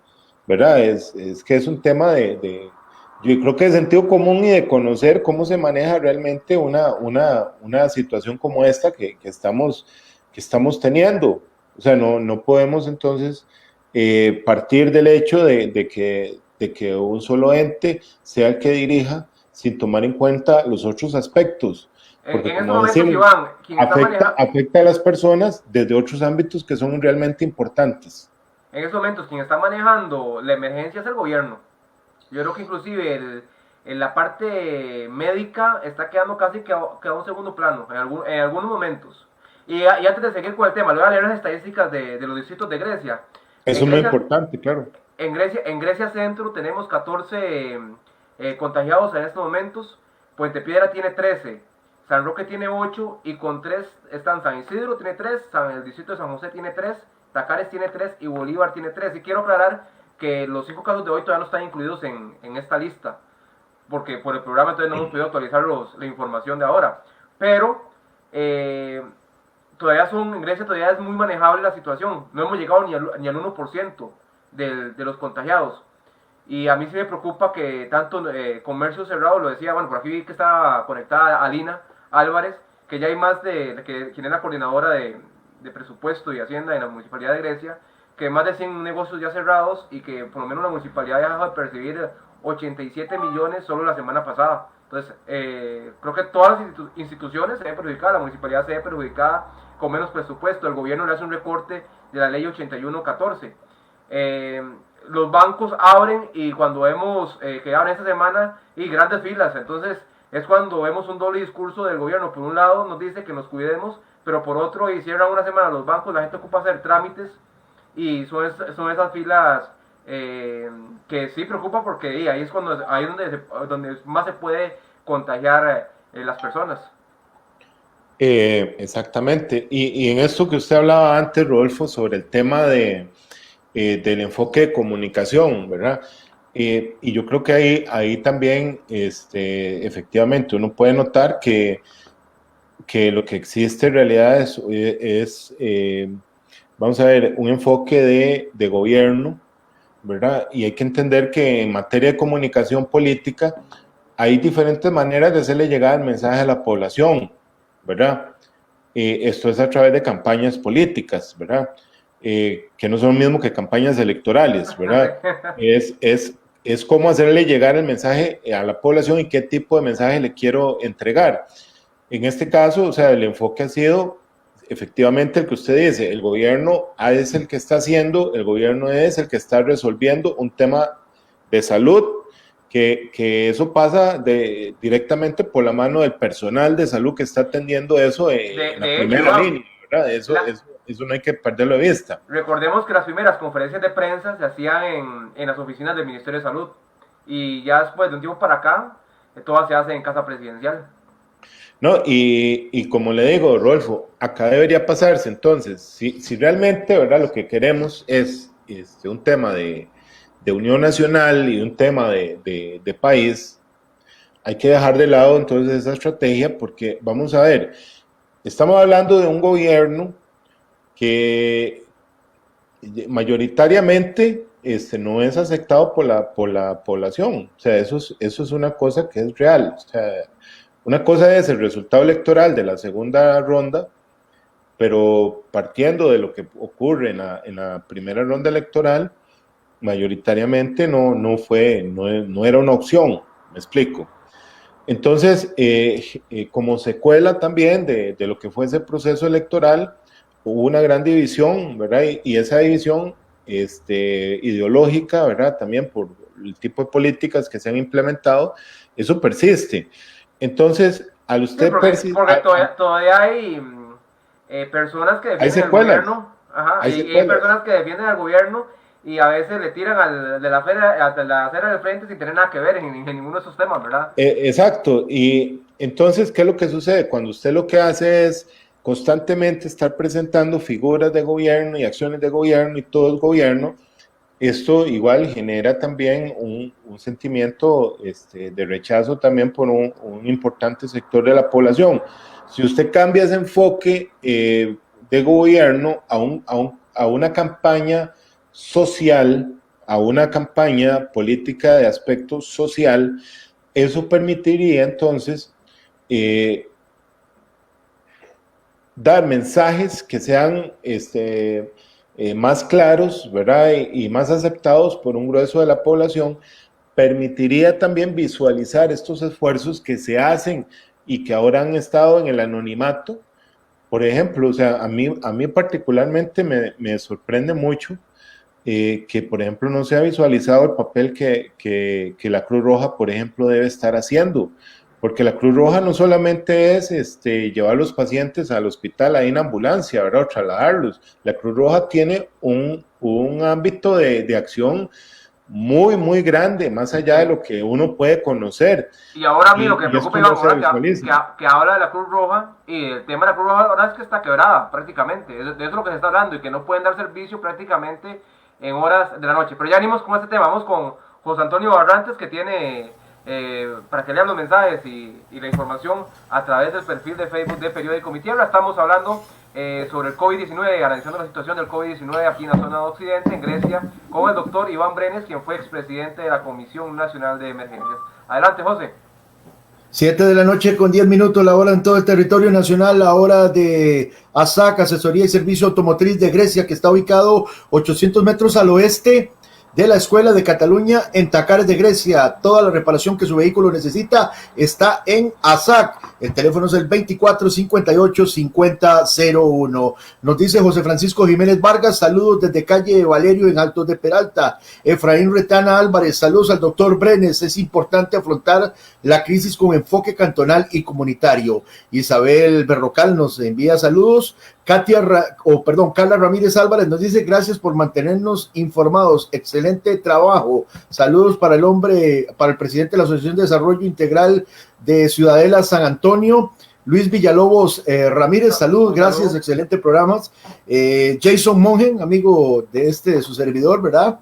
¿verdad? Es que es un tema yo creo que de sentido común y de conocer cómo se maneja realmente una situación como esta que estamos teniendo. O sea, no podemos entonces partir del hecho de que un solo ente sea el que dirija sin tomar en cuenta los otros aspectos. Porque En estos como momentos, decimos, Iván, quien está manejando... afecta a las personas desde otros ámbitos que son realmente importantes. En estos momentos, quien está manejando la emergencia es el gobierno. Yo creo que inclusive la parte médica está quedando casi que a un segundo plano en algunos momentos. Y antes de seguir con el tema, le voy a leer las estadísticas de los distritos de Grecia. Eso es muy importante, claro. En Grecia Centro tenemos 14 contagiados en estos momentos. Puente Piedra tiene 13. San Roque tiene 8 y con 3 están San Isidro tiene 3, el distrito de San José tiene 3, Tacares tiene 3 y Bolívar tiene 3. Y quiero aclarar que los 5 casos de hoy todavía no están incluidos en esta lista, porque por el programa entonces no hemos podido actualizar la información de ahora, pero en Grecia todavía es muy manejable la situación, no hemos llegado ni al 1% de los contagiados, y a mí sí me preocupa que tanto comercio cerrado, lo decía, bueno, por aquí vi que está conectada Alina Álvarez, que ya hay más quien es la coordinadora de presupuesto y hacienda en la Municipalidad de Grecia, que más de 100 negocios ya cerrados y que por lo menos la municipalidad ya dejó de percibir 87 millones solo la semana pasada. Entonces, creo que todas las instituciones se ven perjudicadas, la municipalidad se ve perjudicada con menos presupuesto, el gobierno le hace un recorte de la ley 8114. Los bancos abren y cuando vemos que abren esta semana y grandes filas, entonces es cuando vemos un doble discurso del gobierno. Por un lado nos dice que nos cuidemos, pero por otro, y cierran una semana los bancos, la gente ocupa hacer trámites y son esas filas que sí preocupan porque ahí es donde más se puede contagiar las personas. Exactamente. Y en esto que usted hablaba antes, Rodolfo, sobre el tema del enfoque de comunicación, ¿verdad? Y yo creo que ahí también, efectivamente, uno puede notar que lo que existe en realidad es vamos a ver, un enfoque de gobierno, ¿verdad? Y hay que entender que en materia de comunicación política hay diferentes maneras de hacerle llegar el mensaje a la población, ¿verdad? Esto es a través de campañas políticas, ¿verdad? Que no son lo mismo que campañas electorales, ¿verdad? Es cómo hacerle llegar el mensaje a la población y qué tipo de mensaje le quiero entregar. En este caso, o sea, el enfoque ha sido efectivamente el que usted dice, el gobierno es el que está haciendo, el gobierno es el que está resolviendo un tema de salud, que eso pasa directamente por la mano del personal de salud que está atendiendo eso en la primera línea, ¿verdad? Eso no hay que perderlo de vista. Recordemos que las primeras conferencias de prensa se hacían en las oficinas del Ministerio de Salud y ya después de un tiempo para acá, todas se hacen en casa presidencial. No, y como le digo, Rodolfo, acá debería pasarse entonces, si realmente, ¿verdad?, lo que queremos es un tema de unión nacional y un tema de país, hay que dejar de lado entonces esa estrategia porque, vamos a ver, estamos hablando de un gobierno que mayoritariamente no es aceptado por la población, o sea, eso es una cosa que es real, o sea, una cosa es el resultado electoral de la segunda ronda, pero partiendo de lo que ocurre en la primera ronda electoral, mayoritariamente no era una opción, me explico. Entonces, como secuela también de lo que fue ese proceso electoral, hubo una gran división, ¿verdad? Y esa división ideológica, ¿verdad? También por el tipo de políticas que se han implementado, eso persiste. Entonces, al usted sí, porque todavía hay personas que defienden al gobierno, hay personas que defienden al gobierno y a veces le tiran de la acera del frente sin tener nada que ver en ninguno de esos temas, ¿verdad? Exacto, y entonces, ¿qué es lo que sucede? Cuando usted lo que hace es constantemente estar presentando figuras de gobierno y acciones de gobierno y todo el gobierno, esto igual genera también un sentimiento de rechazo también por un importante sector de la población. Si usted cambia ese enfoque de gobierno a una campaña social, a una campaña política de aspecto social, eso permitiría entonces dar mensajes que sean más claros, ¿verdad? Y más aceptados por un grueso de la población, permitiría también visualizar estos esfuerzos que se hacen y que ahora han estado en el anonimato. Por ejemplo, o sea, a mí particularmente me sorprende mucho que, por ejemplo, no se ha visualizado el papel que la Cruz Roja, por ejemplo, debe estar haciendo. Porque la Cruz Roja no solamente es llevar a los pacientes al hospital ahí en ambulancia, ¿verdad? O trasladarlos. La Cruz Roja tiene un ámbito de acción muy, muy grande, más allá de lo que uno puede conocer. Y ahora a mí lo que me preocupa es que habla de la Cruz Roja y el tema de la Cruz Roja ahora es que está quebrada prácticamente. De eso es lo que se está hablando y que no pueden dar servicio prácticamente en horas de la noche. Pero ya venimos con este tema, vamos con José Antonio Barrantes, que tiene, para que lean los mensajes y la información a través del perfil de Facebook de Periódico Mi Tierra. Estamos hablando sobre el COVID-19, analizando la situación del COVID-19 aquí en la zona de Occidente, en Grecia, con el doctor Iván Brenes, quien fue expresidente de la Comisión Nacional de Emergencias. Adelante, José. 7:10 la hora en todo el territorio nacional, la hora de ASAC, Asesoría y Servicio Automotriz de Grecia, que está ubicado 800 metros al oeste de la Escuela de Cataluña en Tacares de Grecia. Toda la reparación que su vehículo necesita está en ASAC. El teléfono es el 2458-5001. Nos dice José Francisco Jiménez Vargas, saludos desde calle Valerio en Altos de Peralta. Efraín Retana Álvarez, saludos al doctor Brenes. Es importante afrontar la crisis con enfoque cantonal y comunitario. Isabel Berrocal nos envía saludos. Carla Ramírez Álvarez nos dice gracias por mantenernos informados, excelente trabajo, saludos para el presidente de la Asociación de Desarrollo Integral de Ciudadela San Antonio, Luis Villalobos Ramírez, saludos, gracias, excelente programa. Jason Mongen, amigo de su servidor, ¿verdad?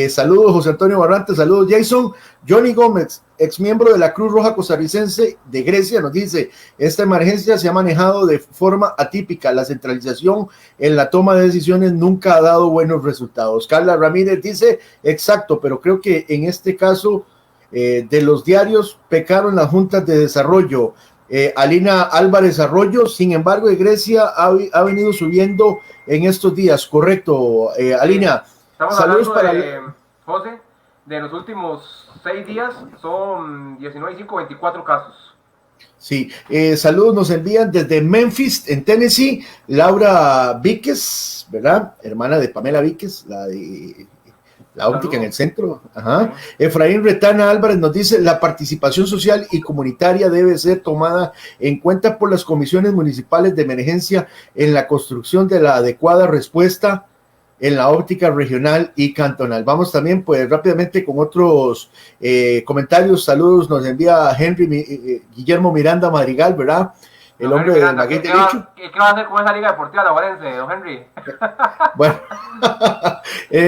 Saludos José Antonio Barrantes, saludos Jason. Johnny Gómez, ex miembro de la Cruz Roja Costarricense de Grecia, nos dice, esta emergencia se ha manejado de forma atípica, la centralización en la toma de decisiones nunca ha dado buenos resultados. Carla Ramírez dice, exacto, pero creo que en este caso de los diarios pecaron las juntas de desarrollo. Alina Álvarez Arroyo, sin embargo, de Grecia ha venido subiendo en estos días, correcto, Alina. Estamos saludos para José, de los últimos 6 días son 24 casos. Sí, saludos nos envían desde Memphis, en Tennessee, Laura Víquez, ¿verdad? Hermana de Pamela Víquez, la óptica en el centro. Ajá. Efraín Retana Álvarez nos dice, la participación social y comunitaria debe ser tomada en cuenta por las comisiones municipales de emergencia en la construcción de la adecuada respuesta en la óptica regional y cantonal. Vamos también pues rápidamente con otros comentarios. Saludos, nos envía Guillermo Miranda Madrigal, ¿verdad? El hombre del maguey derecho. ¿Qué va a hacer con esa liga deportiva laborense, don Henry? Bueno,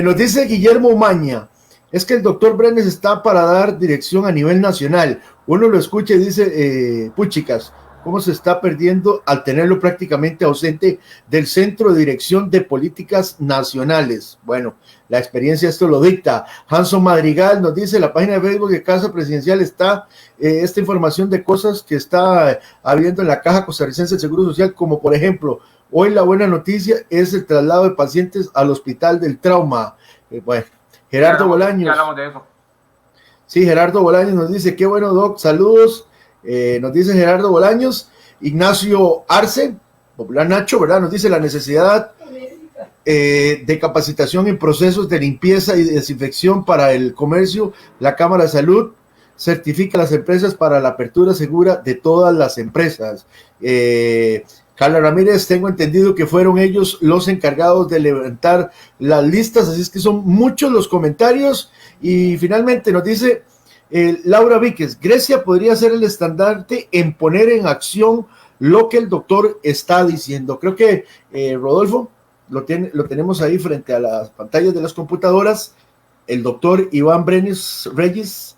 nos dice Guillermo Maña, es que el doctor Brenes está para dar dirección a nivel nacional. Uno lo escucha y dice, puchicas, cómo se está perdiendo al tenerlo prácticamente ausente del Centro de Dirección de Políticas Nacionales. Bueno, la experiencia esto lo dicta. Hanson Madrigal nos dice, la página de Facebook de Casa Presidencial está esta información de cosas que está habiendo en la Caja Costarricense del Seguro Social, como por ejemplo, hoy la buena noticia es el traslado de pacientes al Hospital del Trauma. Bueno, Gerardo Bolaños. Ya hablamos de eso. Sí, Gerardo Bolaños nos dice, qué bueno, Doc, saludos. Nos dice Gerardo Bolaños. Ignacio Arce, popular Nacho, ¿verdad? Nos dice la necesidad de capacitación en procesos de limpieza y desinfección para el comercio. La Cámara de Salud certifica a las empresas para la apertura segura de todas las empresas. Carla Ramírez, tengo entendido que fueron ellos los encargados de levantar las listas, así es que son muchos los comentarios. Y finalmente nos dice Laura Víquez, Grecia podría ser el estandarte en poner en acción lo que el doctor está diciendo. Creo que Rodolfo lo tenemos ahí frente a las pantallas de las computadoras. El doctor Iván Brenes Reyes,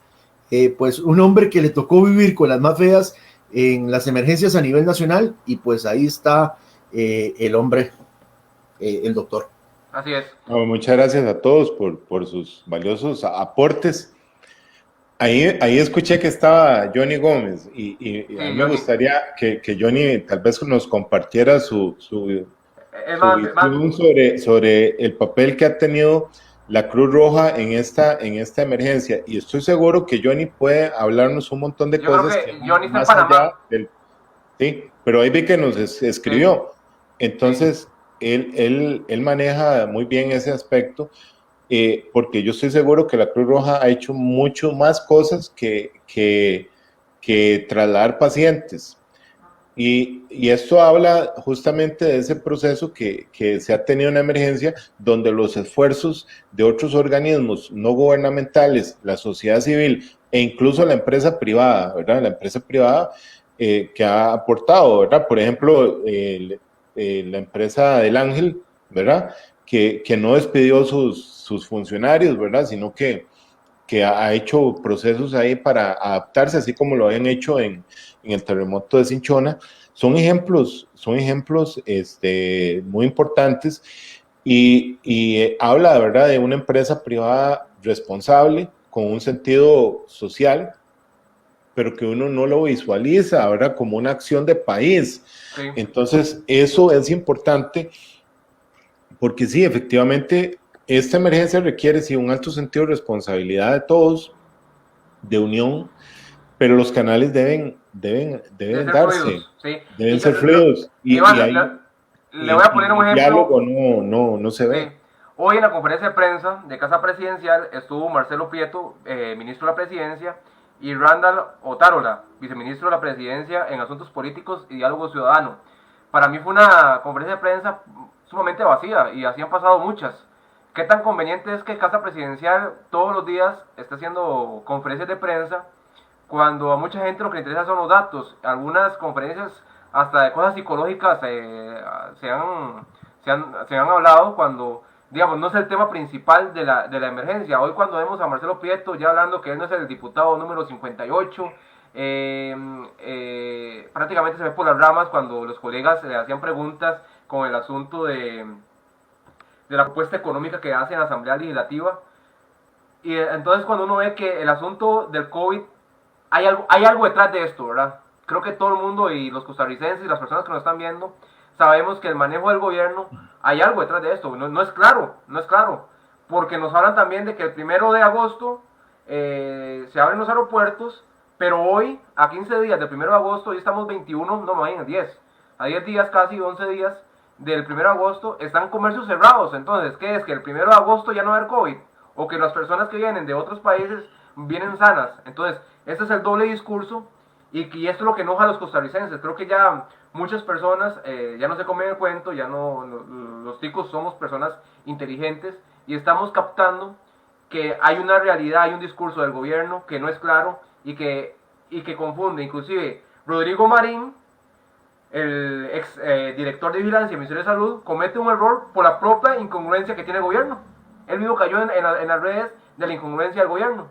pues un hombre que le tocó vivir con las más feas en las emergencias a nivel nacional, y pues ahí está el hombre, el doctor. Así es. Muchas gracias a todos por sus valiosos aportes. Ahí escuché que estaba Johnny Gómez y a mí me gustaría que Johnny tal vez nos compartiera su visión sobre el papel que ha tenido la Cruz Roja en esta emergencia, y estoy seguro que Johnny puede hablarnos un montón de cosas. Creo que Johnny está en Panamá. Sí, pero ahí vi que nos escribió. Entonces, él maneja muy bien ese aspecto. Porque yo estoy seguro que la Cruz Roja ha hecho mucho más cosas que trasladar pacientes, y esto habla justamente de ese proceso que se ha tenido en emergencia, donde los esfuerzos de otros organismos no gubernamentales, la sociedad civil e incluso la empresa privada, ¿verdad? La empresa privada que ha aportado, ¿verdad? Por ejemplo, la empresa del Ángel, ¿verdad? que no despidió sus funcionarios, ¿verdad? Sino que ha hecho procesos ahí para adaptarse, así como lo habían hecho en el terremoto de Cinchona. Son ejemplos muy importantes y habla, de verdad, de una empresa privada responsable, con un sentido social, pero que uno no lo visualiza, ¿verdad?, como una acción de país. Sí. Entonces, eso es importante, porque sí, efectivamente, esta emergencia requiere sí, un alto sentido de responsabilidad de todos, de unión, pero los canales deben De ser darse, fluidos, sí. deben Y ser fluidos, y Iván, ahí le voy a poner un el ejemplo. diálogo no se ve. Sí. Hoy en la conferencia de prensa de Casa Presidencial estuvo Marcelo Prieto, ministro de la Presidencia, y Randall Otárola, viceministro de la Presidencia en Asuntos Políticos y Diálogo Ciudadano. Para mí fue una conferencia de prensa sumamente vacía, y así han pasado muchas. ¿Qué tan conveniente es que Casa Presidencial todos los días esté haciendo conferencias de prensa cuando a mucha gente lo que le interesa son los datos? Algunas conferencias hasta de cosas psicológicas se han hablado cuando, digamos, no es el tema principal de la emergencia. Hoy cuando vemos a Marcelo Prieto ya hablando que él no es el diputado número 58, prácticamente se ve por las ramas cuando los colegas le hacían preguntas con el asunto de la propuesta económica que hace en la Asamblea Legislativa. Y entonces cuando uno ve que el asunto del COVID, hay algo detrás de esto, ¿verdad? Creo que todo el mundo y los costarricenses y las personas que nos están viendo sabemos que el manejo del gobierno, hay algo detrás de esto. No es claro, porque nos hablan también de que el 1 de agosto se abren los aeropuertos, pero hoy, a 15 días del 1 de agosto, hoy estamos 21, no, más bien 10, a 10 días, casi 11 días del 1 de agosto, están comercios cerrados. Entonces, ¿qué es? ¿Que el 1 de agosto ya no va a haber COVID? ¿O que las personas que vienen de otros países vienen sanas? Entonces, este es el doble discurso, y esto es lo que enoja a los costarricenses. Creo que ya muchas personas ya no se comen el cuento, ya no, los ticos somos personas inteligentes, y estamos captando que hay una realidad, hay un discurso del gobierno que no es claro y que confunde. Inclusive Rodrigo Marín, el ex director de Vigilancia del Ministerio de Salud, comete un error por la propia incongruencia que tiene el gobierno. Él mismo cayó en las redes de la incongruencia del gobierno,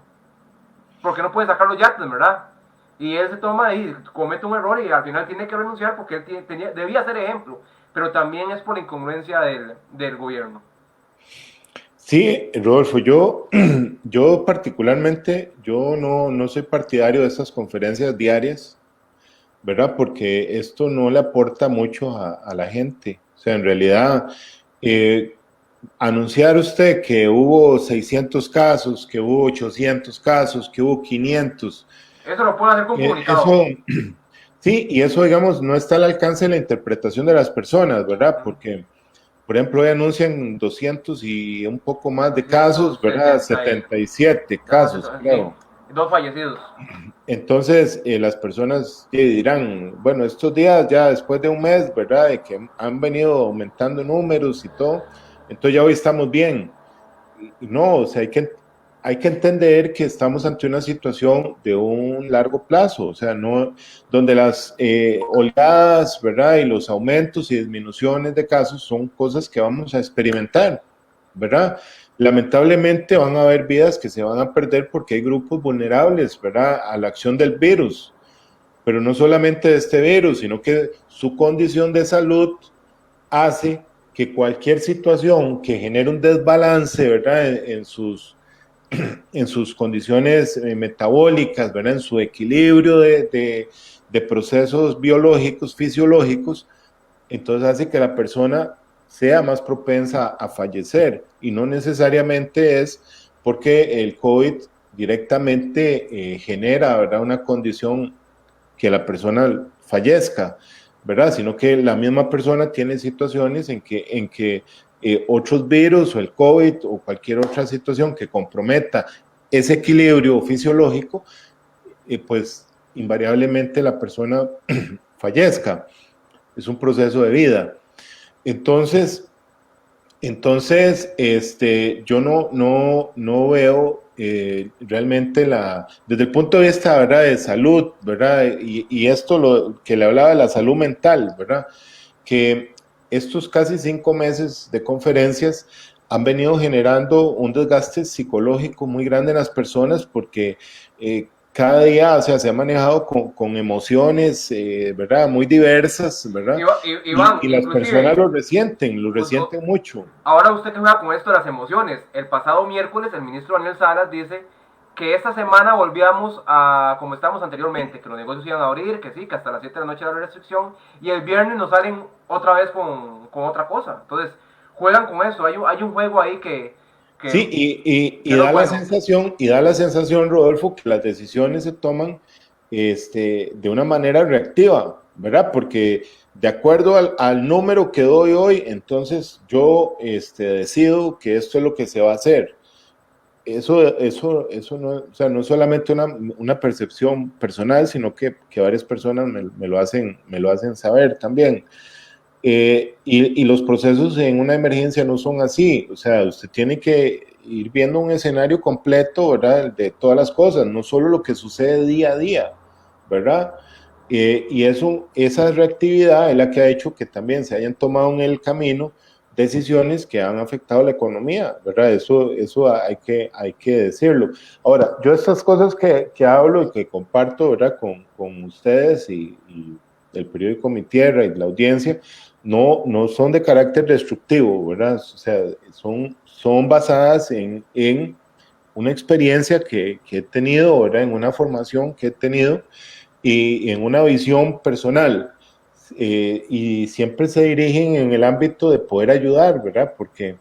porque no puede sacar los yates, ¿verdad? Y él se toma y comete un error y al final tiene que renunciar porque él debía ser ejemplo, pero también es por la incongruencia del gobierno. Sí, Rodolfo, yo particularmente, yo no soy partidario de estas conferencias diarias, ¿verdad? Porque esto no le aporta mucho a la gente. O sea, en realidad, anunciar usted que hubo 600 casos, que hubo 800 casos, que hubo 500. Eso lo puede hacer con comunicado. Sí, y eso, digamos, no está al alcance de la interpretación de las personas, ¿verdad? Porque, por ejemplo, hoy anuncian 200 y un poco más de casos, ¿verdad? 77 casos, creo. 2 fallecidos. Entonces, las personas dirán, bueno, estos días ya después de un mes, ¿verdad? De que han venido aumentando números y todo, entonces ya hoy estamos bien. No, o sea, hay que entender que estamos ante una situación de un largo plazo, o sea, no, donde las oleadas, ¿verdad? Y los aumentos y disminuciones de casos son cosas que vamos a experimentar, ¿verdad? Lamentablemente van a haber vidas que se van a perder porque hay grupos vulnerables, ¿verdad?, a la acción del virus, pero no solamente de este virus, sino que su condición de salud hace que cualquier situación que genere un desbalance, ¿verdad?, en sus condiciones metabólicas, ¿verdad?, en su equilibrio de procesos biológicos, fisiológicos, entonces hace que la persona sea más propensa a fallecer, y no necesariamente es porque el COVID directamente genera, ¿verdad?, una condición que la persona fallezca, ¿verdad?, sino que la misma persona tiene situaciones en que otros virus o el COVID o cualquier otra situación que comprometa ese equilibrio fisiológico, pues invariablemente la persona fallezca. Es un proceso de vida. Entonces yo no veo realmente desde el punto de vista, ¿verdad?, de salud, ¿verdad? Y esto que le hablaba de la salud mental, ¿verdad?, que estos casi 5 meses de conferencias han venido generando un desgaste psicológico muy grande en las personas porque cada día, o sea, se ha manejado con emociones, ¿verdad? Muy diversas, ¿verdad? Iván, Y las personas lo resienten mucho. Ahora usted que juega con esto de las emociones, el pasado miércoles el ministro Daniel Salas dice que esta semana volvíamos a como estábamos anteriormente, que los negocios iban a abrir, que sí, que hasta las 7 de la noche era la restricción, y el viernes nos salen otra vez con otra cosa. Entonces, juegan con eso, hay un juego ahí que sí, y da la sensación, Rodolfo, que las decisiones se toman de una manera reactiva, ¿verdad? Porque de acuerdo al número que doy hoy, entonces yo decido que esto es lo que se va a hacer. Eso no, o sea, no es solamente una percepción personal, sino que varias personas me lo hacen saber también. Y los procesos en una emergencia no son así, o sea, usted tiene que ir viendo un escenario completo, ¿verdad? De todas las cosas, no solo lo que sucede día a día, ¿verdad? Y esa reactividad es la que ha hecho que también se hayan tomado en el camino decisiones que han afectado la economía, ¿verdad? Eso hay que decirlo. Ahora, yo estas cosas que hablo y que comparto, ¿verdad? Con ustedes y el periódico Mi Tierra y la audiencia, no son de carácter destructivo, ¿verdad? O sea, son basadas en una experiencia que he tenido, ¿verdad? En una formación que he tenido y en una visión personal. Y siempre se dirigen en el ámbito de poder ayudar, ¿verdad? Porque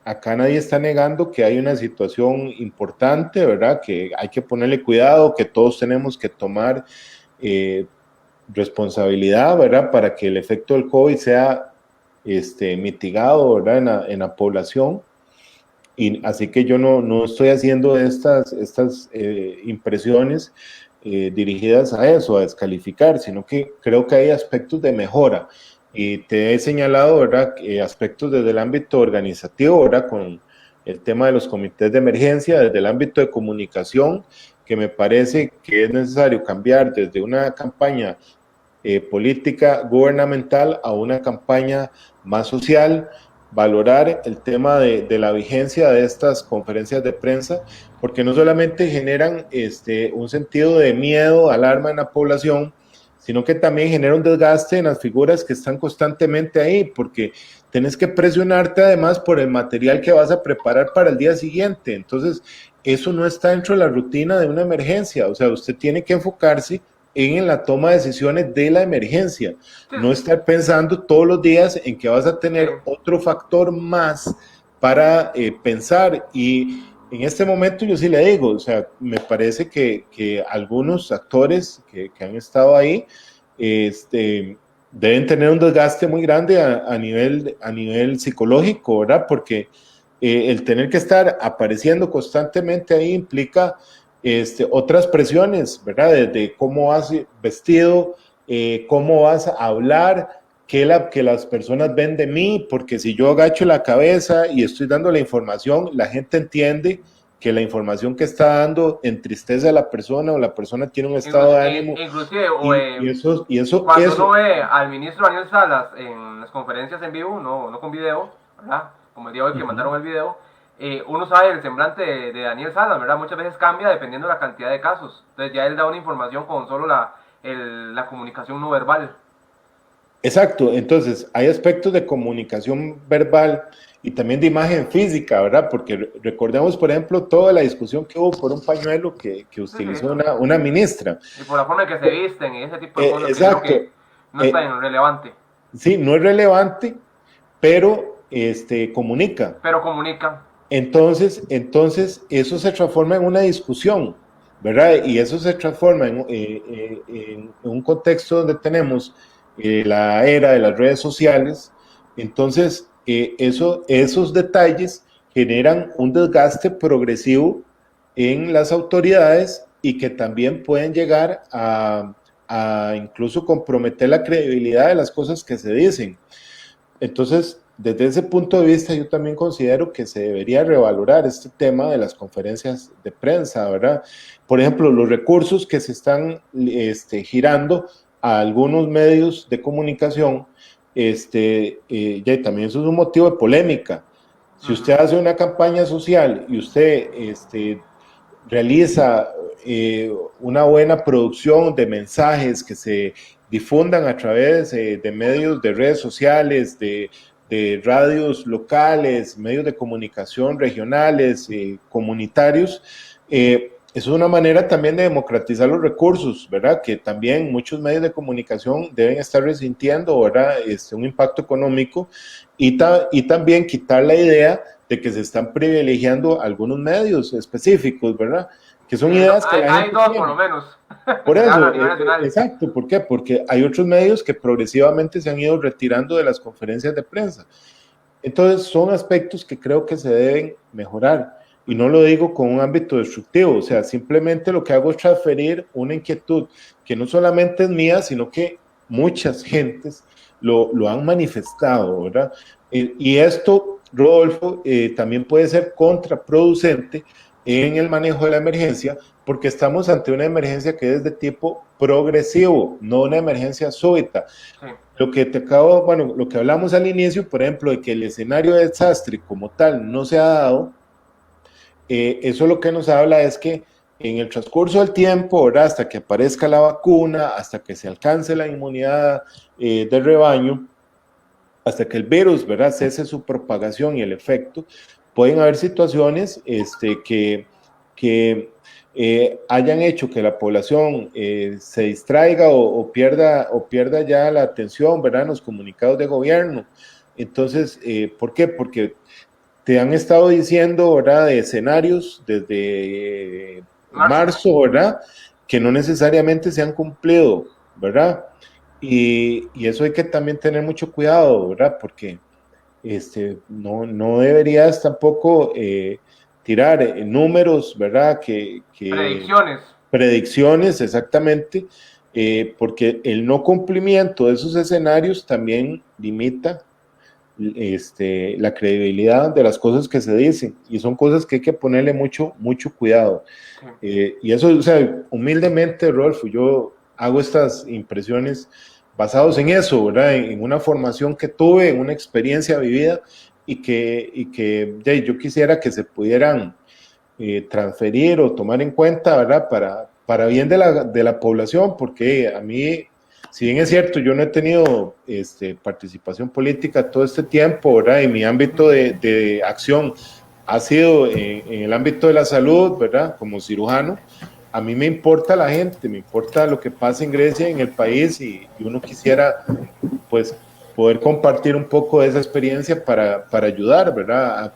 acá nadie está negando que hay una situación importante, ¿verdad? Que hay que ponerle cuidado, que todos tenemos que tomar responsabilidad, ¿verdad? Para que el efecto del COVID sea mitigado, ¿verdad? En la población. Y así que yo no estoy haciendo estas impresiones dirigidas a eso, a descalificar, sino que creo que hay aspectos de mejora. Y te he señalado, ¿verdad? Aspectos desde el ámbito organizativo, ¿verdad? Con el tema de los comités de emergencia, desde el ámbito de comunicación, que me parece que es necesario cambiar desde una campaña política gubernamental a una campaña más social, valorar el tema de la vigencia de estas conferencias de prensa, porque no solamente generan un sentido de miedo, alarma en la población, sino que también genera un desgaste en las figuras que están constantemente ahí, porque tenés que presionarte además por el material que vas a preparar para el día siguiente. Entonces, eso no está dentro de la rutina de una emergencia. O sea, usted tiene que enfocarse en la toma de decisiones de la emergencia, no estar pensando todos los días en que vas a tener otro factor más para pensar. Y en este momento yo sí le digo, o sea, me parece que algunos actores que han estado ahí deben tener un desgaste muy grande a nivel psicológico, ¿verdad? Porque el tener que estar apareciendo constantemente ahí implica otras presiones, ¿verdad? Desde cómo vas vestido, cómo vas a hablar, que las personas ven de mí, porque si yo agacho la cabeza y estoy dando la información, la gente entiende que la información que está dando entristece a la persona o la persona tiene un estado de ánimo. Inclusive, cuando uno ve al ministro Daniel Salas en las conferencias en vivo, no con video, ¿verdad? Como el día de hoy que mandaron el video, uno sabe el semblante de Daniel Salas, ¿verdad? Muchas veces cambia dependiendo de la cantidad de casos. Entonces ya él da una información con solo la comunicación no verbal. Exacto, entonces hay aspectos de comunicación verbal y también de imagen física, ¿verdad? Porque recordemos, por ejemplo, toda la discusión que hubo por un pañuelo que utilizó una ministra. Y por la forma en que se visten y ese tipo de cosas. Exacto. Que no es tan relevante. Sí, no es relevante, pero comunica. Pero comunica. Entonces eso se transforma en una discusión, ¿verdad? Y eso se transforma en un contexto donde tenemos la era de las redes sociales. Entonces, esos detalles generan un desgaste progresivo en las autoridades y que también pueden llegar a incluso comprometer la credibilidad de las cosas que se dicen. Entonces, desde ese punto de vista, yo también considero que se debería revalorar este tema de las conferencias de prensa, ¿verdad? Por ejemplo, los recursos que se están girando a algunos medios de comunicación ya también eso es un motivo de polémica. Si usted hace una campaña social y usted realiza una buena producción de mensajes que se difundan a través de medios de redes sociales, de radios locales, medios de comunicación regionales, comunitarios, es una manera también de democratizar los recursos, ¿verdad? Que también muchos medios de comunicación deben estar resintiendo, ¿verdad? Un impacto económico y también quitar la idea de que se están privilegiando algunos medios específicos, ¿verdad? Que son ideas que la gente hay dos tiene. por lo menos. Por eso, exacto, ¿por qué? Porque hay otros medios que progresivamente se han ido retirando de las conferencias de prensa. Entonces, son aspectos que creo que se deben mejorar. Y no lo digo con un ámbito destructivo, o sea, simplemente lo que hago es transferir una inquietud que no solamente es mía, sino que muchas gentes lo han manifestado, ¿verdad? Y esto, Rodolfo, también puede ser contraproducente en el manejo de la emergencia, porque estamos ante una emergencia que es de tipo progresivo, no una emergencia súbita. Sí. Lo que hablamos al inicio, por ejemplo, de que el escenario de desastre como tal no se ha dado, eso lo que nos habla es que en el transcurso del tiempo, ¿verdad? Hasta que aparezca la vacuna, hasta que se alcance la inmunidad del rebaño, hasta que el virus, ¿verdad?, cese su propagación y el efecto, pueden haber situaciones que hayan hecho que la población se distraiga o pierda ya la atención, ¿verdad?, en los comunicados de gobierno. Entonces, ¿por qué? Porque te han estado diciendo, ¿verdad?, de escenarios desde marzo, ¿verdad?, que no necesariamente se han cumplido, ¿verdad? Y eso hay que también tener mucho cuidado, ¿verdad? Porque no deberías tampoco tirar números, ¿verdad? Predicciones, exactamente, porque el no cumplimiento de esos escenarios también limita la credibilidad de las cosas que se dicen, y son cosas que hay que ponerle mucho cuidado. Y eso, o sea, humildemente, Rodolfo, yo hago estas impresiones basados en eso, ¿verdad? En una formación que tuve, en una experiencia vivida, y que yo quisiera que se pudieran transferir o tomar en cuenta, ¿verdad? Para bien de la población, porque a mí, si bien es cierto, yo no he tenido participación política todo este tiempo, ¿verdad? Y mi ámbito de acción ha sido en el ámbito de la salud, ¿verdad? Como cirujano. A mí me importa la gente, me importa lo que pasa en Grecia, en el país, y uno quisiera, pues, poder compartir un poco de esa experiencia para ayudar, ¿verdad?, a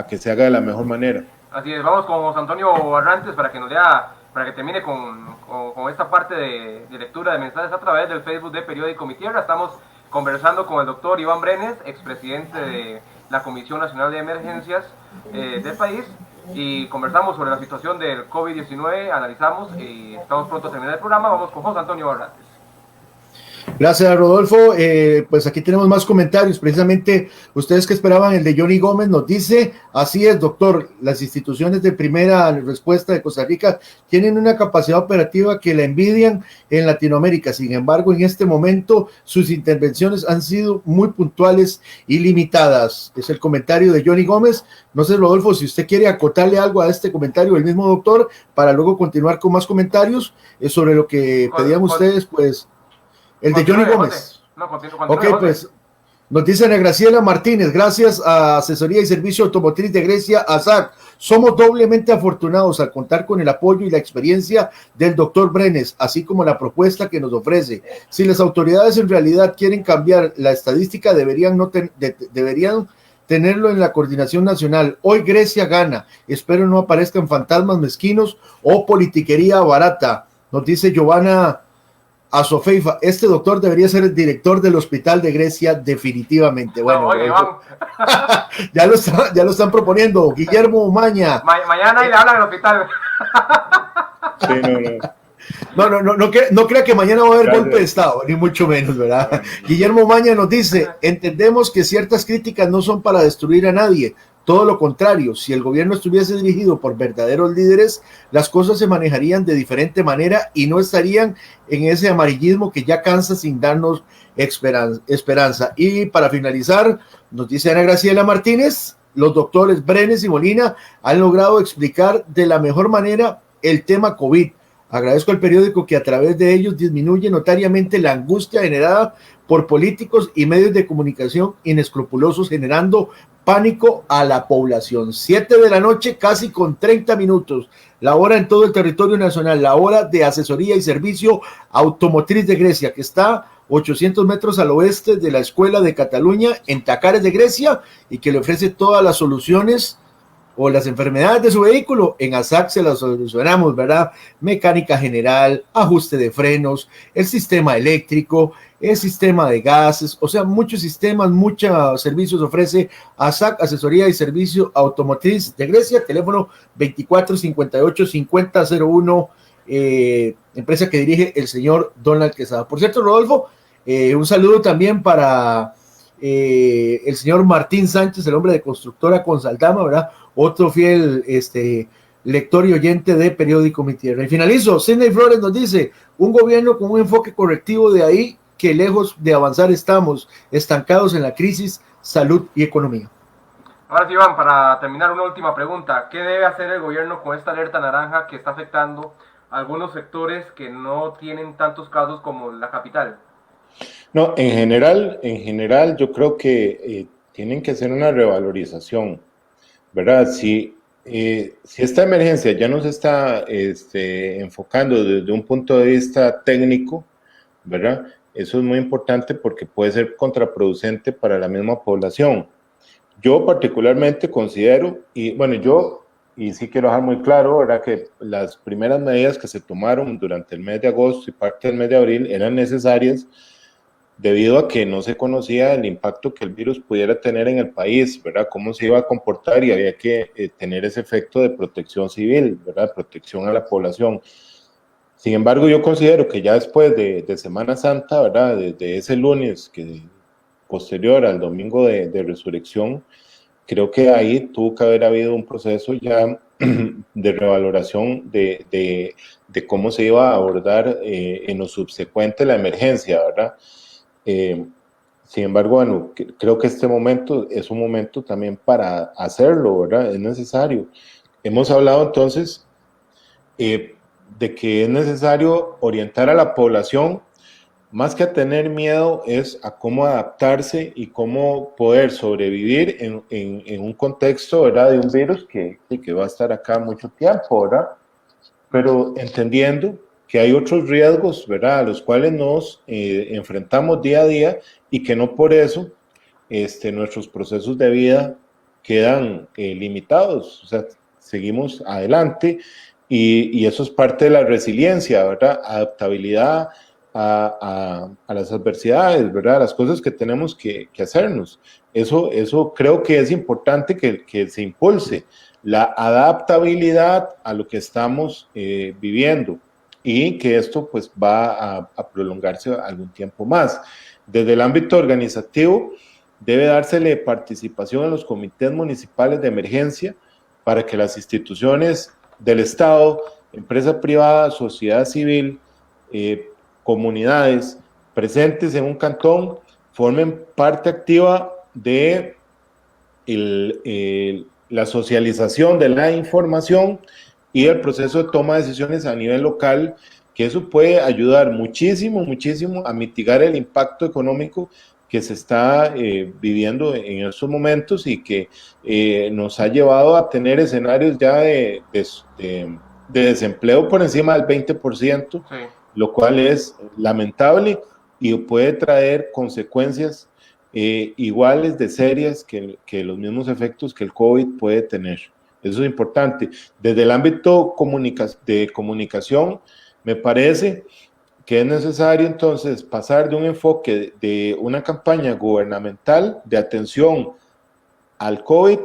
que se haga de la mejor manera. Así es, vamos con José Antonio Barrantes para que termine con esta parte de lectura de mensajes a través del Facebook de Periódico Mi Tierra. Estamos conversando con el doctor Iván Brenes, expresidente de la Comisión Nacional de Emergencias del país, y conversamos sobre la situación del COVID-19, analizamos y estamos pronto a terminar el programa. Vamos con José Antonio Barrantes. Gracias, Rodolfo. Pues aquí tenemos más comentarios. Precisamente ustedes que esperaban el de Johnny Gómez nos dice: así es, doctor, las instituciones de primera respuesta de Costa Rica tienen una capacidad operativa que la envidian en Latinoamérica. Sin embargo, en este momento sus intervenciones han sido muy puntuales y limitadas. Es el comentario de Johnny Gómez. No sé, Rodolfo, si usted quiere acotarle algo a este comentario del mismo doctor para luego continuar con más comentarios sobre lo que pedían ustedes, pues. El de Johnny Gómez. Ok, pues nos dice Ana Graciela Martínez: gracias a Asesoría y Servicio Automotriz de Grecia, ASAC, somos doblemente afortunados al contar con el apoyo y la experiencia del doctor Brenes, así como la propuesta que nos ofrece. Si las autoridades en realidad quieren cambiar la estadística, deberían tenerlo en la coordinación nacional. Hoy Grecia gana, espero no aparezcan fantasmas mezquinos o politiquería barata. Nos dice Giovanna Azofeifa: este doctor debería ser el director del hospital de Grecia, definitivamente. Bueno, oye, ya lo están proponiendo. Guillermo Maña. Mañana y le hablan al hospital. Sí, no crea que mañana va a haber golpe de Estado, ni mucho menos, ¿verdad? Guillermo Maña nos dice: entendemos que ciertas críticas no son para destruir a nadie, Todo lo contrario, si el gobierno estuviese dirigido por verdaderos líderes, las cosas se manejarían de diferente manera y no estarían en ese amarillismo que ya cansa sin darnos esperanza. Y para finalizar, nos dice Ana Graciela Martínez, los doctores Brenes y Molina han logrado explicar de la mejor manera el tema COVID. Agradezco al periódico que a través de ellos disminuye notariamente la angustia generada por políticos y medios de comunicación inescrupulosos, generando pánico a la población. 7 de la noche, casi con 30 minutos, la hora en todo el territorio nacional, la hora de asesoría y servicio automotriz de Grecia, que está 800 metros al oeste de la Escuela de Cataluña, en Tacares de Grecia, y que le ofrece todas las soluciones o las enfermedades de su vehículo. En ASAC se las solucionamos, ¿verdad? Mecánica general, ajuste de frenos, el sistema eléctrico, el sistema de gases, o sea, muchos sistemas, muchos servicios ofrece ASAC, Asesoría y Servicio Automotriz de Grecia, teléfono 2458-5001, empresa que dirige el señor Donald Quesada. Por cierto, Rodolfo, un saludo también para el señor Martín Sánchez, el hombre de Constructora Consaldama, ¿verdad? Otro fiel lector y oyente de Periódico Mi Tierra. Y finalizo, Sidney Flores nos dice, un gobierno con un enfoque correctivo, de ahí que lejos de avanzar estamos, estancados en la crisis, salud y economía. Ahora sí, Iván, para terminar, una última pregunta. ¿Qué debe hacer el gobierno con esta alerta naranja que está afectando a algunos sectores que no tienen tantos casos como la capital? No, en general yo creo que tienen que hacer una revalorización, ¿verdad? Si esta emergencia ya nos está enfocando desde un punto de vista técnico, ¿verdad? Eso es muy importante porque puede ser contraproducente para la misma población. Yo particularmente considero, y sí quiero dejar muy claro, ¿verdad?, que las primeras medidas que se tomaron durante el mes de agosto y parte del mes de abril eran necesarias debido a que no se conocía el impacto que el virus pudiera tener en el país, ¿verdad?, cómo se iba a comportar, y había que tener ese efecto de protección civil, ¿verdad?, protección a la población. Sin embargo, yo considero que ya después de Semana Santa, ¿verdad?, desde ese lunes posterior al domingo de Resurrección, creo que ahí tuvo que haber habido un proceso ya de revaloración de cómo se iba a abordar en lo subsecuente la emergencia, ¿verdad? Sin embargo, bueno, creo que este momento es un momento también para hacerlo, ¿verdad? Es necesario. Hemos hablado entonces de que es necesario orientar a la población, más que a tener miedo, es a cómo adaptarse y cómo poder sobrevivir en un contexto, ¿verdad?, de un virus que va a estar acá mucho tiempo, ¿verdad? Pero entendiendo que hay otros riesgos, ¿verdad?, a los cuales nos enfrentamos día a día, y que no por eso nuestros procesos de vida quedan limitados, o sea, seguimos adelante, y eso es parte de la resiliencia, ¿verdad?, adaptabilidad a las adversidades, ¿verdad?, a las cosas que tenemos que hacernos. Eso creo que es importante que se impulse, la adaptabilidad a lo que estamos viviendo, y que esto pues va a prolongarse algún tiempo más. Desde el ámbito organizativo debe dársele participación en los comités municipales de emergencia para que las instituciones del Estado, empresa privada, sociedad civil, comunidades presentes en un cantón formen parte activa de la socialización de la información y el proceso de toma de decisiones a nivel local, que eso puede ayudar muchísimo a mitigar el impacto económico que se está viviendo en estos momentos, y que nos ha llevado a tener escenarios ya de desempleo por encima del 20%, sí, lo cual es lamentable y puede traer consecuencias iguales de serias que los mismos efectos que el COVID puede tener. Eso es importante. Desde el ámbito de comunicación, me parece que es necesario entonces pasar de un enfoque de una campaña gubernamental de atención al COVID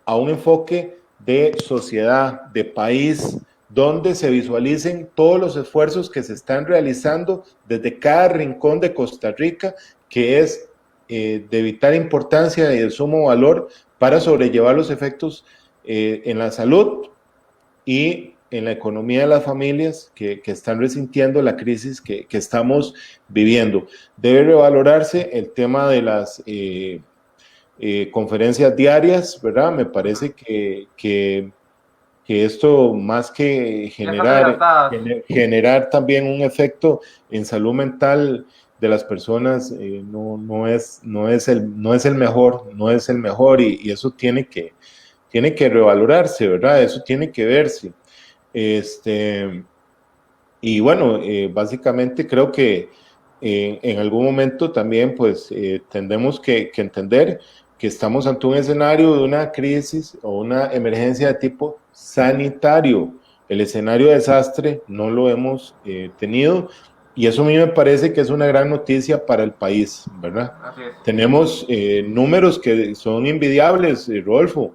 a un enfoque de sociedad, de país, donde se visualicen todos los esfuerzos que se están realizando desde cada rincón de Costa Rica, que es de vital importancia y de sumo valor para sobrellevar los efectos en la salud y en la economía de las familias que están resintiendo la crisis que estamos viviendo. Debe revalorarse el tema de las conferencias diarias, ¿verdad? Me parece que esto, más que generar también un efecto en salud mental de las personas, no es el mejor y eso tiene que revalorarse, ¿verdad? Eso tiene que verse. Y bueno, básicamente creo que en algún momento también pues tendremos que entender que estamos ante un escenario de una crisis o una emergencia de tipo sanitario. El escenario de desastre no lo hemos tenido y eso a mí me parece que es una gran noticia para el país, ¿verdad? Así es. Tenemos números que son envidiables, Rodolfo,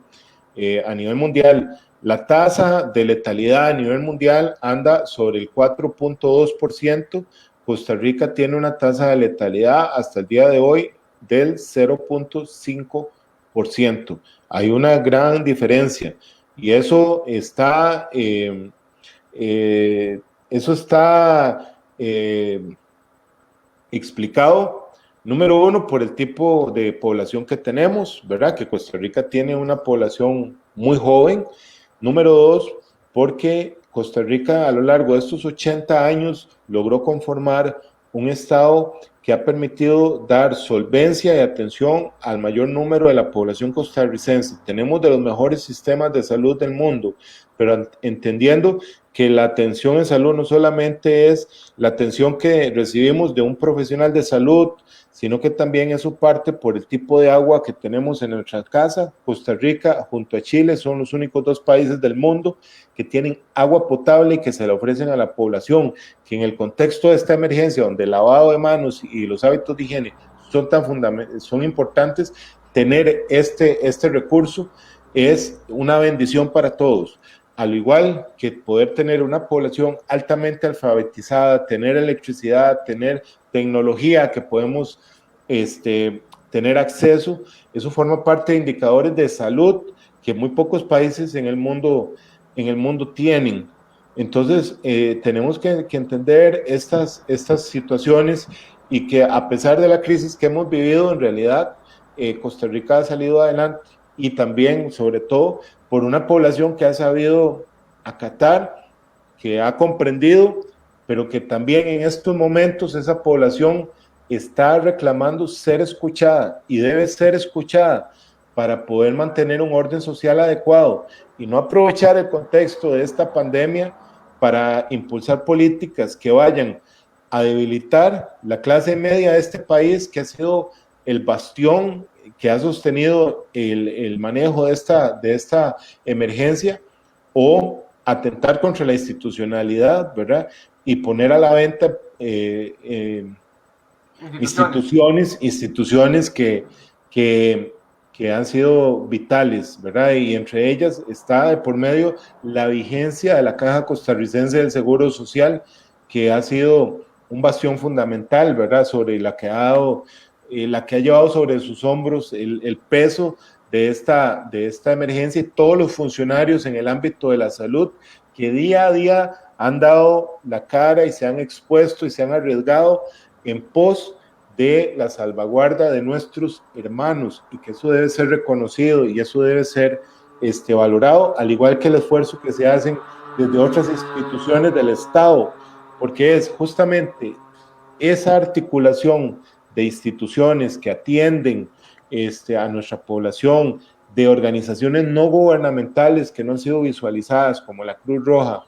a nivel mundial. La tasa de letalidad a nivel mundial anda sobre el 4.2%. Costa Rica tiene una tasa de letalidad hasta el día de hoy del 0.5%. Hay una gran diferencia y eso está explicado, número uno, por el tipo de población que tenemos, ¿verdad? Que Costa Rica tiene una población muy joven. Número dos, porque Costa Rica a lo largo de estos 80 años logró conformar un Estado que ha permitido dar solvencia y atención al mayor número de la población costarricense. Tenemos de los mejores sistemas de salud del mundo, pero entendiendo que la atención en salud no solamente es la atención que recibimos de un profesional de salud, sino que también eso parte por el tipo de agua que tenemos en nuestra casa. Costa Rica junto a Chile son los únicos dos países del mundo que tienen agua potable y que se la ofrecen a la población, que en el contexto de esta emergencia, donde el lavado de manos y los hábitos de higiene son importantes, tener este recurso es una bendición para todos. Al igual que poder tener una población altamente alfabetizada, tener electricidad, tener tecnología que podemos tener acceso, eso forma parte de indicadores de salud que muy pocos países en el mundo tienen. Entonces, tenemos que entender estas situaciones y que a pesar de la crisis que hemos vivido, en realidad, Costa Rica ha salido adelante y también, sobre todo, por una población que ha sabido acatar, que ha comprendido, pero que también en estos momentos esa población está reclamando ser escuchada y debe ser escuchada para poder mantener un orden social adecuado y no aprovechar el contexto de esta pandemia para impulsar políticas que vayan a debilitar la clase media de este país, que ha sido el bastión que ha sostenido el manejo de esta emergencia, o atentar contra la institucionalidad, ¿verdad? Y poner a la venta instituciones que han sido vitales, ¿verdad? Y entre ellas está de por medio la vigencia de la Caja Costarricense del Seguro Social, que ha sido un bastión fundamental, ¿verdad? Sobre la que ha llevado sobre sus hombros el peso de esta emergencia, y todos los funcionarios en el ámbito de la salud que día a día han dado la cara y se han expuesto y se han arriesgado en pos de la salvaguarda de nuestros hermanos, y que eso debe ser reconocido y eso debe ser valorado, al igual que el esfuerzo que se hacen desde otras instituciones del Estado, porque es justamente esa articulación de instituciones que atienden a nuestra población, de organizaciones no gubernamentales que no han sido visualizadas, como la Cruz Roja,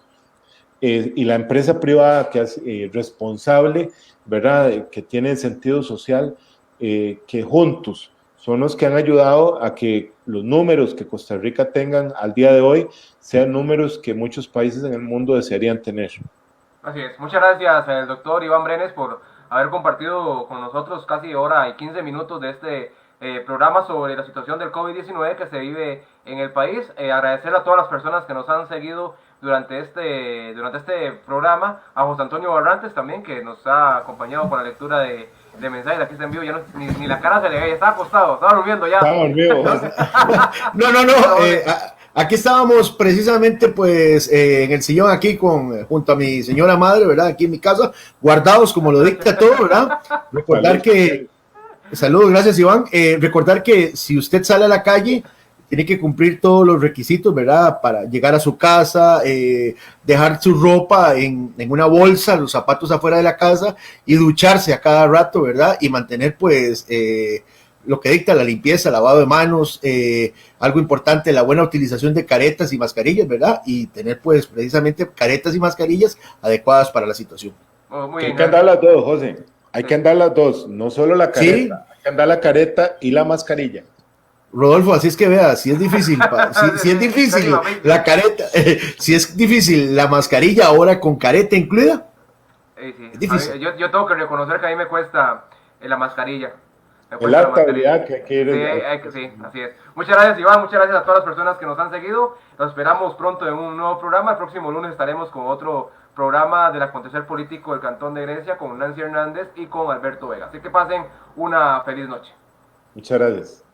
y la empresa privada que es responsable, ¿verdad?, que tiene sentido social, que juntos son los que han ayudado a que los números que Costa Rica tengan al día de hoy sean números que muchos países en el mundo desearían tener. Así es. Muchas gracias al doctor Iván Brenes por haber compartido con nosotros casi hora y 15 minutos de este programa sobre la situación del COVID-19 que se vive en el país. Agradecer a todas las personas que nos han seguido durante este programa, a José Antonio Barrantes también, que nos ha acompañado con la lectura de de mensajes, aquí está en vivo, ya no, ni la cara se le veía, estaba acostado, estaba durmiendo ya. Estaba dormido, José. No. Aquí estábamos precisamente pues en el sillón aquí junto a mi señora madre, ¿verdad? Aquí en mi casa, guardados como lo dicta todo, ¿verdad? Recordar que, saludos, gracias Iván, recordar que si usted sale a la calle, tiene que cumplir todos los requisitos, ¿verdad? Para llegar a su casa, dejar su ropa en una bolsa, los zapatos afuera de la casa y ducharse a cada rato, ¿verdad? Y mantener, pues, lo que dicta la limpieza, lavado de manos, algo importante, la buena utilización de caretas y mascarillas, ¿verdad? Y tener, pues, precisamente caretas y mascarillas adecuadas para la situación. Oh, muy Hay bien, que andar las dos, José. Hay que andar las dos, no solo la careta, Sí. hay que andar la careta y la mascarilla. Rodolfo, así es que vea, si es difícil, si es difícil la careta, si es difícil la mascarilla ahora con careta incluida, sí. es difícil. Yo tengo que reconocer que a mí me cuesta la mascarilla. Me El cuesta la adaptabilidad mascarilla. que hay que Sí, así es. Muchas gracias, Iván, muchas gracias a todas las personas que nos han seguido. Nos esperamos pronto en un nuevo programa. El próximo lunes estaremos con otro programa del acontecer político del Cantón de Grecia con Nancy Hernández y con Alberto Vega. Así que pasen una feliz noche. Muchas gracias.